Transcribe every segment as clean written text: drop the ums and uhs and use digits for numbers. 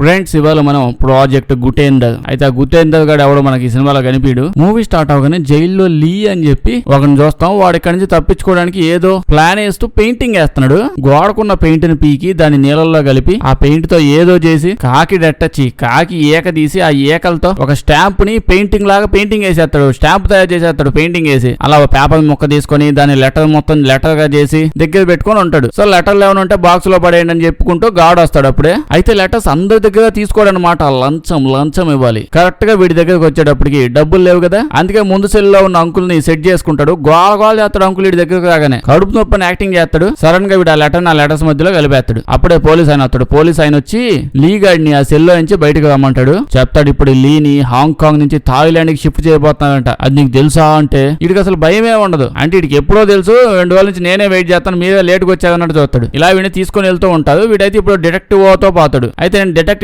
Friends ఇవాళ మనం project గుటేందర్ అయితే ఆ గుటేందర్ గారు ఎవడో మనకి ఈ సినిమాలో కనిపించడు. మూవీ స్టార్ట్ అవగానే జైల్లో లీ అని చెప్పి ఒకరిని చూస్తాం. వాడు ఇక్కడి నుంచి తప్పించుకోవడానికి ఏదో ప్లాన్ వేస్తూ పెయింటింగ్ వేస్తున్నాడు. గోడకున్న పెయింట్ ని పీకి దాన్ని నీళ్ళల్లో కలిపి ఆ పెయింట్ తో ఏదో చేసి కాకి డెట్టచ్చి కాకి ఏక తీసి ఆ ఏకలతో ఒక స్టాంప్ ని పెయింటింగ్ లాగా పెయింటింగ్ వేసేస్తాడు. స్టాంప్ తయారు చేసేస్తాడు పెయింటింగ్ వేసి. అలా పేపర్ ముక్క తీసుకొని దాని లెటర్ మొత్తం లెటర్ గా చేసి దగ్గర పెట్టుకొని ఉంటాడు. సో లెటర్లు ఏమైనా ఉంటే బాక్స్ లో పడేయండి అని చెప్పుకుంటూ గాడ్ వస్తాడు. అప్పుడే అయితే లెటర్స్ అందరి దగ్గర తీసుకోవడం అనమాట. లంచం ఇవ్వాలి. కరెక్ట్ గా వీడి దగ్గరకు వచ్చేటప్పటికి డబ్బులు లేవు కదా, అందుకే ముందు సెల్లో ఉన్న అంకుల్ ని సెట్ చేసుకుంటాడు. గోల చేస్తాడు అంకుల్ వీడి దగ్గరకు రాగానే. కడుపు నొప్పని యాక్టింగ్ చేస్తాడు. సడన్ గా వీడు ఆ లెటర్స్ మధ్యలో కలిపేస్తాడు. అప్పుడే పోలీస్ ఆయన వస్తాడు. పోలీస్ ఆయన వచ్చి లీ గాడిని ఆ సెల్లో నుంచి బయటకు రమ్మంటాడు. చెప్తాడు ఇప్పుడు లీని హాంకాంగ్ నుంచి థాయిలాండ్ కి షిఫ్ట్ చేయబోతున్నాడంట. అది నీకు తెలుసా అంటే వీడికి అసలు భయమే ఉండదు. అంటే వీడికి ఎప్పుడో తెలుసు, 2 రోజుల నుంచి నేనే వెయిట్ చేస్తాను, మీరే లేట్ గా వచ్చారన్నట్టు చూస్తాడు. ఇలా వీడిని తీసుకొని వెళ్తూ ఉంటాడు. వీడైతే ఇప్పుడు డిటెక్టివ్ ఓతో పోతాడు. అయితే నేను డిటెక్టివ్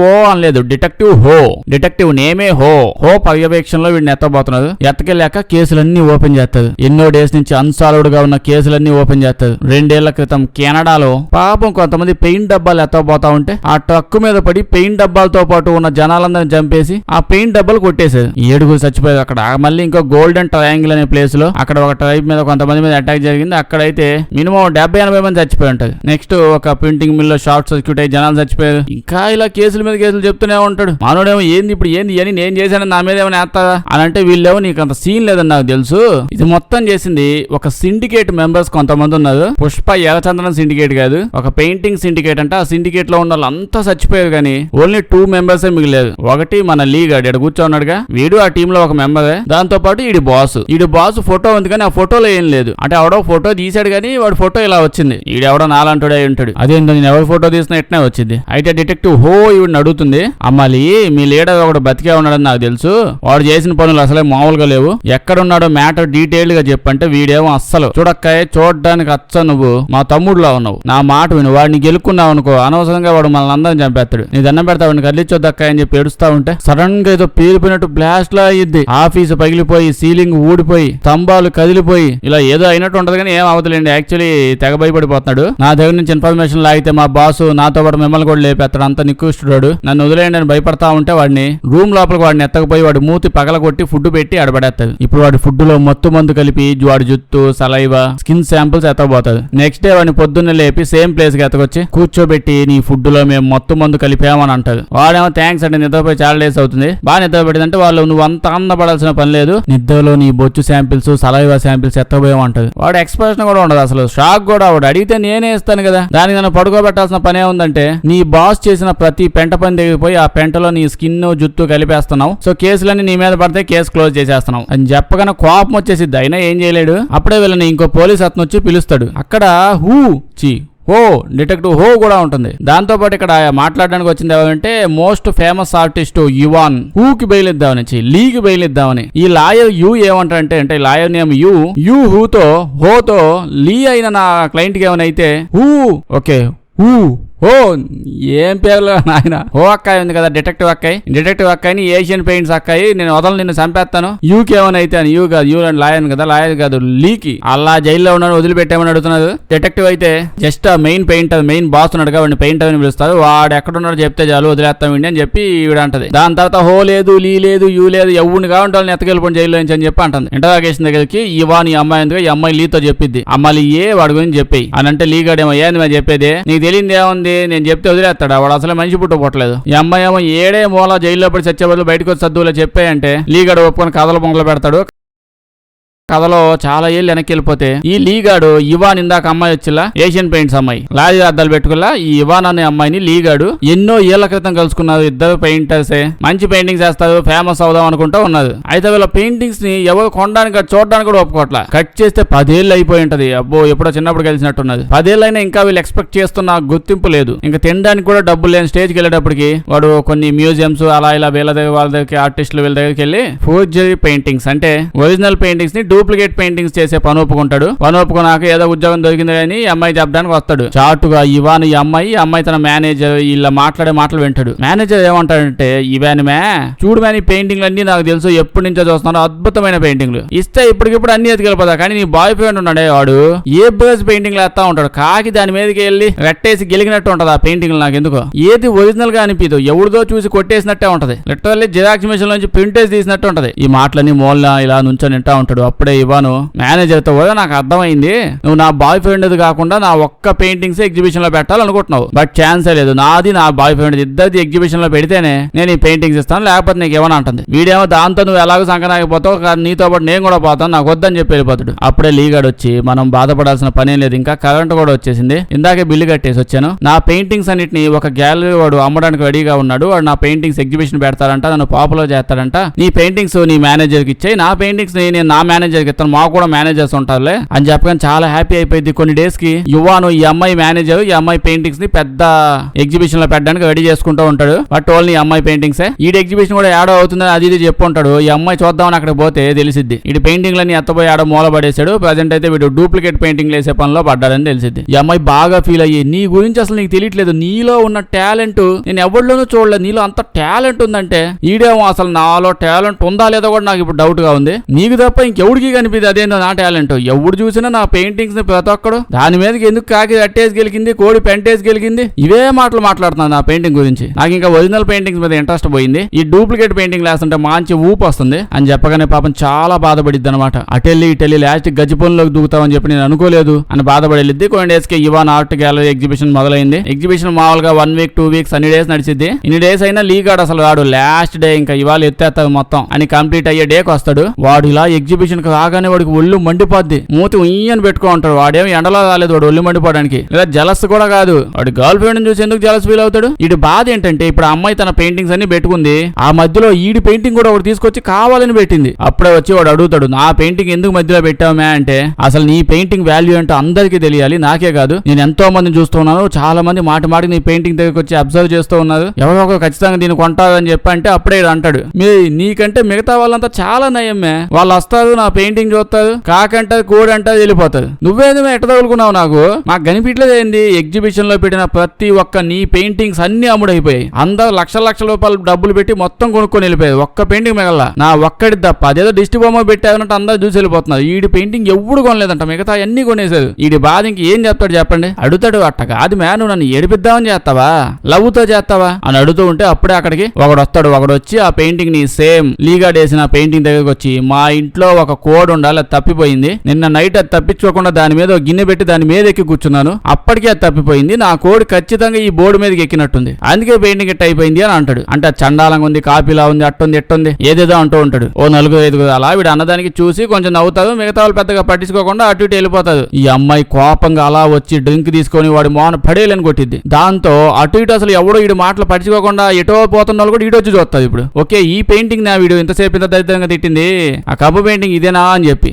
ఓ అనలేదు, డిటెక్టివ్ నేమే హో పర్యవేక్షణలో వీడిని ఎత్తబోతున్నారు. ఎత్తకెళ్ళాక కేసులన్నీ ఓపెన్ చేస్తారు. ఎన్నో డేస్ నుంచి అన్సాల్వ్డ్ గా ఉన్న కేసులన్నీ ఓపెన్ చేస్తారు. 2 ఏళ్ల క్రితం కెనడాలో పాపం కొంతమంది పెయింట్ డబ్బాలు ఎత్తబోతా ఉంటే ఆ ట్రక్ మీద పడి పెయింట్ డబ్బాలతో పాటు ఉన్న జనాలందరిని చంపేసి ఆ పెయింట్ డబ్బాలు కొట్టేశారు. 7 చచ్చిపోయారు. అక్కడ మళ్ళీ ఇంకో గోల్డెన్ ట్రయాంగిల్ అనే ప్లేస్ లో అక్కడ ఒక ట్రైబ్ మీద కొంతమంది మీద అటాక్ జరిగింది. అక్కడైతే మినిమం 70-80 మంది చచ్చిపోయి ఉంటారు. నెక్స్ట్ ఒక ప్రింటింగ్ మిల్ లో షార్ట్ సర్క్యూట్ అయ్యి జనాలు చచ్చిపోయారు. ఇంకా ఇలా కేసుల మీద కేసులు చెప్తూనే ఉంటాడు. మనోడేమో ఏంది అని నేను చేశాను, నా మీద ఏమైనా వేస్తారా అని అంటే వీళ్ళేమో నీకు అంత సీన్ లేదని నాకు తెలుసు. ఇది మొత్తం చేసింది ఒక సిండికేట్ మెంబర్స్ కొంతమంది ఉన్నారు. పుష్ప ఎర్రచందనం సిండికేట్ కాదు, ఒక పెయింటింగ్ సిండికేట్ అంటే. ఆ సిండికేట్ లో ఉన్న వాళ్ళంతా చచ్చిపోయారు కానీ ఓన్లీ 2 మెంబర్సే మిగిలేదు. ఒకటి మన లీ గాడు ఇక్కడ కూర్చోన్నాడుగా, వీడు ఆ టీమ్ లో ఒక మెంబరే. దాంతో పాటు ఈడి బాస్ ఫోటో ఉంది కానీ ఆ ఫోటోలో ఏం లేదు. అంటే ఎవడో ఫోటో తీసాడు కానీ వాడు ఫోటో ఇలా వచ్చింది. ఈడెవడో నాలంటోడే ఉంటాడు. అదేంటో నేను ఎవరు ఫోటో తీసినా ఎట్నే వచ్చింది. అయితే డిటెక్టివ్ ఈవిడిని అడుగుతుంది, అమ్మాలి మీ లీడర్ ఒకడు బతికే ఉన్నాడని నాకు తెలుసు, వాడు చేసిన పనులు అసలే మామూలుగా లేవు, ఎక్కడున్నాడో మ్యాటర్ డీటెయిల్డ్ గా చెప్పంటే వీడేమో అస్సలు చూడక్కాయ చూడడానికి అచ్చ నువ్వు మా తమ్ముడులా ఉన్నావు, నా మాట విను, వాడిని గెలుక్కున్నావు అనుకో అనవసరంగా వాడు మనల్ని అందరం చంపేస్తాడు, నీ దండం పెడతా వాడిని కదిలిచ్చొద్దక్కాయ అని చెప్పి ఏడుస్తా ఉంటే సడన్ గా ఏదో పేలిపోయినట్టు బ్లాస్ట్ లా అయ్యిద్ది. ఆఫీసు పగిలిపోయి సీలింగ్ ఊడిపోయి స్తంభాలు కదిలిపోయి ఇలా ఏదో అయినట్టు ఉంటది కానీ ఏం అవతలేండి. యాక్చువల్లీ తెగ భయపడిపోతున్నాడు. నా దగ్గర నుంచి ఇన్ఫర్మేషన్ లాగితే మా బాసు నాతో పాటు మిమ్మల్ని కూడా లేపేస్తాడు, అంత నికృష్టుడు, నన్ను వదిలేయండి అని భయపడతా ఉంటే వాడిని రూమ్ లోపలికి వాడిని ఎత్తకపోయి వాడి మూతి పగలగొట్టి ఫుడ్ పెట్టి అడబడేస్తుంది. ఇప్పుడు వాడి ఫుడ్ లో మత్తు మందు కలిపి వాడి జుత్తు సలైవా స్కిన్ శాంపుల్స్ ఎత్తకపోతుంది. నెక్స్ట్ డే వాడిని పొద్దున్నే లేపి సేమ్ ప్లేస్ కి ఎత్తకొచ్చి కూర్చోబెట్టి నీ ఫుడ్ లో మేము మత్తు మందు కలిపామని అంటది. వాడేమో థ్యాంక్స్ అంటే నిద్రపోయి చాలా డేస్ అవుతుంది, బాగా నిద్ర పెట్టిందంటే వాళ్ళు నువ్వు అంత ఆనందపడాల్సిన పని లేదు, నిద్రలో నీ బొచ్చు శాంపిల్స్ సలైవా శాంపిల్స్ ఎత్తపోయామంటది. వాడు ఎక్స్ప్రెషన్ కూడా ఉండదు అసలు, షాక్ కూడా. వాడు అడిగితే నేనే ఇస్తాను కదా, దానికి నన్ను పడుకోబెట్టాల్సిన పనే ఉందంటే నీ బాస్ చేసిన ప్రతి పెంట పని దగ్గర పోయి ఆ పెంటలో నీ స్కిన్ జుత్తు కలిపేస్తున్నావు, సో కేసులన్నీ నీ మీద పడితే కేసు క్లోజ్ చేసేస్తున్నావు అని చెప్పగానే కోపం వచ్చేసిద్ది. అయినా ఏం చేయలేడు. అప్పుడే వీళ్ళని ఇంకో పోలీస్ అతను వచ్చి పిలుస్తాడు. అక్కడ డిటెక్టివ్ కూడా ఉంటుంది. దాంతో పాటు ఇక్కడ మాట్లాడడానికి వచ్చింది ఎవరంటే మోస్ట్ ఫేమస్ ఆర్టిస్ట్ యువాన్ హూకి బయలుద్దామని లీకి బయలుద్దామని. ఈ లాయర్ ఏమంటారంటే అంటే లాయర్ నేమ్ హోతో లీ అయిన నా క్లయింట్ కి ఏమైనా అయితే ఏం పేర్లు నాయన. అక్కాయి ఉంది కదా డిటెక్టివ్ అక్కాయిని ఏషియన్ పెయింట్స్ అక్కాయి నేను వదలను నిన్ను చంపేస్తాను, యూకేమనైతే అని. యూ కాదు, యూ అండ్ లాయర్ కదా, లాయర్ కాదు లీకి. అలా జైల్లో ఉన్నాడు వదిలిపెట్టామని అడుగుతున్నారు. డిటెక్టివ్ అయితే జస్ట్ మెయిన్ బాస్ ఉన్నాడు కాబట్టి పెయింటర్ అని పిలుస్తారు. వాడు ఎక్కడున్నాడు చెప్తే చాలు వదిలేస్తాం అని చెప్పి ఈవిడ అంటది. దాని తర్వాత లేదు లీ లేదు యూ లేదు ఎవరిని కావాలంటే వాళ్ళని ఎత్తకెళ్ళిపోయిన జైల్లో నుంచి అని చెప్పి అంటుంది. ఇంటరాగేషన్ దగ్గరికి ఈ అమ్మాయి ఎందుకు, ఈ అమ్మాయి లీతో చెప్పిద్ది, అమ్మాయి వాడి గురించి చెప్పి అని అంటే లీ గాడేమో ఏంది మరి చెప్పేది, నీకు తెలియదు ఏముంది, నేను చెప్తే వదిలేస్తాడు, వాడు అసలు మనిషి పుట్టలేదు. ఈ అమ్మాయి ఏమో ఏడే మూల జైల్లో పడి చచ్చే బదులు బయటకు వచ్చి సద్దులో చెప్పాయంటే లీగాడు ఒప్పుకొని కథలు మొదలు పెడతాడు. కథలో చాలా ఏళ్ళు వెనక్కి వెళ్ళిపోతే ఈ లీగాడు ఇవాన్ ఇందాక అమ్మాయి వచ్చిలా ఏషియన్ పెయింట్స్ అమ్మాయి లారీ అద్దాలు పెట్టుకులా ఈ ఇవాన్ అనే అమ్మాయిని లీగాడు ఎన్నో ఏళ్ల క్రితం కలుసుకున్నారు. ఇద్దరు పెయింటర్సే, మంచి పెయింటింగ్స్ వేస్తారు, ఫేమస్ అవుదాం అనుకుంటా ఉన్నది. అయితే వీళ్ళ పెయింటింగ్స్ ని ఎవరు కొనడానికి చూడడానికి కూడా ఒప్పుకోవట్లా. కట్ చేస్తే 10 ఏళ్ళు అయిపోయి ఉంటది. అబ్బో ఎప్పుడో చిన్నప్పుడు కలిసినట్టున్నది. 10 ఏళ్ళైనా ఇంకా వీళ్ళు ఎక్స్పెక్ట్ చేస్తున్న గుర్తింపు లేదు. ఇంకా తినడానికి కూడా డబ్బులు లేని స్టేజ్కి వెళ్ళేటప్పటికి వాడు కొన్ని మ్యూజియంస్ అలా ఇలా వీళ్ళ దగ్గర వాళ్ళ దగ్గర ఆర్టిస్టులు వీళ్ళ దగ్గరికి వెళ్ళి ఫోర్జరీ పెయింటింగ్స్ అంటే ఒరిజినల్ పెయింటింగ్స్ ని డూప్లికేట్ పెయింటింగ్స్ చేసే పని ఒప్పుకుంటాడు. పని ఒప్పుకున్నాక ఏదో ఉద్యోగం దొరికింది అని ఈ అమ్మాయి చెప్పడానికి వస్తాడు. చాటుగా ఇవాన్ ఈ అమ్మాయి తన మేనేజర్ ఇలా మాట్లాడే మాటలు వింటాడు. మేనేజర్ ఏమంటాడంటే, ఇవాన్ మే చూడు మ్యాన్, ఈ పెయింటింగ్లు అన్ని నాకు తెలుసు, ఎప్పటి నుంచో చూస్తున్నాను, అద్భుతమైన పెయింటింగ్లు ఇస్తే ఇప్పటికిప్పుడు అన్ని ఎత్తుకెళ్ళిపోతా, కానీ నీ బాయ్ ఫ్రెండ్ ఉన్నాడే వాడు ఏ బ్రష్ పెయింటింగ్ వేస్తా ఉంటాడు, కాకి దాని మీదకి వెళ్ళి రెట్టేసి గెలిగినట్టు ఉంటది ఆ పెయింటింగ్. నాకు ఎందుకో ఏది ఒరిజినల్ గా అనిపిదు, ఎవరిదో చూసి కొట్టేసినట్టే ఉంటది, లిటరల్లీ జిరాక్స్ మిషన్ నుంచి ప్రింటేజ్ తీసినట్టు ఉంటది. ఈ మాటలన్నీ మూలన ఇలా నుంచొని వింటా ఉంటాడు. అప్పుడే ఇవ్వను మేనేజర్ తో కూడా నాకు అర్థమైంది, నువ్వు నా బాయ్ ఫ్రెండ్ కాకుండా నా ఒక్క పెయింటింగ్స్ ఎగ్జిబిషన్ లో పెట్టాలనుకుంటున్నావు, బట్ ఛాన్సే లేదు, నాది నా బాయ్ ఫ్రెండ్ ఇద్దరిది ఎగ్జిబిషన్ లో పెడితేనే నేను ఈ పెయింటింగ్స్ ఇస్తాను, లేకపోతే నీకు ఏమని అంటుంది. వీడేమో దాంతో నువ్వు ఎలాగో సంకనాగిపోతావు, నీతో పాటు నేను కూడా పోతాను, నాకు వద్దని చెప్పి వెళ్ళిపోతాడు. అప్పుడే లీగాడు వచ్చి, మనం బాధపడాల్సిన పనేం లేదు, ఇంకా కరెంట్ కూడా వచ్చేసింది, ఇందాకే బిల్లు కట్టేసి వచ్చాను, నా పెయింటింగ్స్ అన్నిటిని ఒక గ్యాలరీ వాడు అమ్మడానికి రెడీగా ఉన్నాడు, వాడు నా పెయింటింగ్స్ ఎగ్జిబిషన్ పెడతాడంట, నన్ను పాపులర్ చేస్తాడంట, నీ పెయింటింగ్స్ నీ మేనేజర్ కి ఇచ్చాయి, నా పెయింటింగ్స్ నేను నా మేనేజర్ కి ఇస్తాను, మాకు కూడా మేనేజర్స్ ఉంటారులే అని చెప్పగానే చాలా హ్యాపీ అయిపోయింది. కొన్ని డేస్ కి యువాను ఈ అమ్మాయి మేనేజర్ ఈ అమ్మాయి పెయింటింగ్స్ ని పెద్ద ఎగ్జిబిషన్ లో పెట్టడానికి రెడీ చేసుకుంటూ ఉంటాడు. బట్ ఓన్లీ అమ్మాయి పెయింటింగ్సే, ఈ ఎగ్జిబిషన్ కూడా ఏడో అవుతుందని అది ఇది చెప్పు ఉంటాడు. ఈ అమ్మాయి చూద్దామని అక్కడ పోతే తెలిసిద్ది ఈ పెయింటింగ్లన్నీ ఎత్తపోయి ఆడ మూల పడేశాడు, ప్రజెంట్ అయితే వీడు డూప్లికేట్ పెయింటింగ్ వేసే పనిలో పడ్డాడని తెలిసిద్ది. ఈ అమ్మాయి బాగా ఫీల్ అయ్యి, నీ గురించి అసలు నీకు తెలియట్లేదు, నీలో ఉన్న టాలెంట్ నేను ఎవరిలోనూ చూడలేదు, నీలో అంత టాలెంట్ ఉందంటే, ఈడేమో అసలు నాలో టాలెంట్ ఉందా లేదా కూడా నాకు ఇప్పుడు డౌట్ గా ఉంది, నీకు తప్ప ఇంకెవడికి కనిపిది అదేందో నా టాలెంట్, ఎవడు చూసినా నా పెయింటింగ్స్ ని ప్రతి ఒక్కడు దాని మీదకి ఎందుకు కాకి అట్టేసి గెలిగింది, కోడి పెంటేసి గెలిగింది, ఇవే మాటలు మాట్లాడుతున్నాను నా పెయింటింగ్ గురించి, నాకు ఇంకా ఒరిజినల్ పెయింటింగ్స్ మీద ఇంట్రెస్ట్ పోయింది, ఈ డూప్లికేట్ పెయింటింగ్ వేస్తుంటే మంచి ఊపు వస్తుంది అని చెప్పగానే పాపం చాలా బాధపడిద్ది అనమాట. అటెళ్ళి ఇటెళ్ళి లాస్ట్ గజ్జి పనులోకి దూకుతామని చెప్పి నేను అనుకోలేదు అని బాధపడేది. కొన్ని డేస్ కి ఇవాన్ ఆర్ట్ గ్యాలరీ ఎగ్జిబిషన్ మొదలైంది. ఎగ్జిబిషన్ మామూలుగా 1 వీక్ 2 వీక్స్ అన్ని డేస్ నడిచిద్ది. ఇన్ని డేస్ అయినా లీగాడు అసలు వాడు లాస్ట్ డే ఇంకా ఇవాళ ఎత్తేస్తాడు మొత్తం అని కంప్లీట్ అయ్యే డేకి వస్తాడు. వాడు ఇలా ఎగ్జిబిషన్ కి రాగానే వాడికి ఒళ్ళు మండిపోద్ది, మూతి ఉయ్యని పెట్టుకో ఉంటాడు. వాడేమో ఎండలో రాలేదు, వాడు ఒళ్ళు మండిపోవడానికి, లేదా జలస్ కూడా కాదు, వాడు గర్ల్ ఫ్రెండ్ చూసి ఎందుకు జలస్ ఫీల్ అవుతాడు. వీడి బాధ ఏంటంటే, ఇప్పుడు ఆ అమ్మాయి తన పెయింటింగ్స్ అన్ని పెట్టుకుంది, ఆ మధ్యలో ఈడి పెయింటింగ్ కూడా ఒకటి తీసుకొచ్చి కావాలని పెట్టింది. అప్పుడే వచ్చి వాడు అడుగుతాడు, నా పెయింటింగ్ ఎందుకు మధ్యలో పెట్టావుమే అంటే, అసలు నీ పెయింటింగ్ వాల్యూ ఏంటో అందరికీ తెలియాలి, నాకే కాదు, నేను ఎంతో మందిని చూస్తున్నాను, చాలా మంది మాటి నీ పెయింటింగ్ దగ్గరికి వచ్చి అబ్జర్వ్ చేస్తూ ఉన్నారు, ఎవరో ఒక ఖచ్చితంగా దీన్ని కొంటారు అని చెప్పి అంటే, అప్పుడే అంటాడు, నీకంటే మిగతా వాళ్ళంతా చాలా నయమే, వాళ్ళు వస్తారు నా పెయింటింగ్ చూస్తారు, కాకంటారు కోడి అంటారు వెళ్ళిపోతారు, నువ్వేదో ఎట్ట తగులుకున్నావు, నాకు కనిపించలేదు ఏంది, ఎగ్జిబిషన్ లో పెట్టిన ప్రతి ఒక్క నీ పెయింటింగ్స్ అన్ని అమ్ముడైపోయాయి, అందరూ లక్షల రూపాయలు డబ్బులు పెట్టి మొత్తం కొనుక్కొని వెళ్ళిపోయారు, ఒక్క పెయింటింగ్ మిగల నా ఒక్కడి తప్ప, అదేదో దిష్టి బొమ్మ పెట్టారంటే అందరూ చూసి వెళ్ళిపోతున్నారు, ఈడి పెయింటింగ్ ఎవ్వడు కొనలేదంట, మిగతా అన్ని కొనేసారు. ఈడి బాధ ఇంక ఏం చెప్తాడు చెప్పండి. అడుగుతాడు, అట్ట కాదు మ్యా, నువ్వు నన్ను ఏడిపిద్దామని చేస్తావా, లవ్ తో చేస్తావా అని అడుగుతూ ఉంటే, అప్పుడే అక్కడికి ఒకడు వస్తాడు. ఒకడు వచ్చి ఆ పెయింటింగ్ ని సేమ్ లీగాడ్ వేసిన పెయింటింగ్ దగ్గరకు వచ్చి, మా ఇంట్లో ఒక కోడ్ ఉండాలి, అది తప్పిపోయింది, నిన్న నైట్ అది తప్పించుకోకుండా దాని మీద ఒక గిన్నె పెట్టి దాని మీద ఎక్కి కూర్చున్నాను, అప్పటికే అది తప్పిపోయింది, నా కోడ్ ఖచ్చితంగా ఈ బోర్డు మీదకి ఎక్కినట్టుంది, అందుకే పెయింటింగ్ ఎట్ అయిపోయింది అని అంటాడు. అంటే చండాలంగా ఉంది, కాపీలా ఉంది, అట్టుంది ఎట్టుంది ఏదేదో అంటూ ఉంటాడు. ఓ 4-5 అలా వీడు అన్నదానికి చూసి కొంచెం నవ్వుతారు, మిగతా వాళ్ళు పెద్దగా పట్టించుకోకుండా అటు ఇటు వెళ్ళిపోతారు. ఈ అమ్మాయి కోపంగా అలా వచ్చి డ్రింక్ తీసుకొని వాడి మోహన్ పడేయాలని కొట్టిద్ది. దాంతో అటు ఇటు అసలు ఎవడో ఈడు మాటలు పట్టించుకోకుండా ఎటో పోతున్న వాళ్ళు కూడా ఈడొచ్చి చూస్తారు. ఇప్పుడు ఓకే, ఈ పెయింటింగ్ నా వీడియో ఇంతసేపు ఇంత దరిద్రంగా తిట్టింది, ఆ కబ్బు పెయింటింగ్ ఇదేనా అని చెప్పి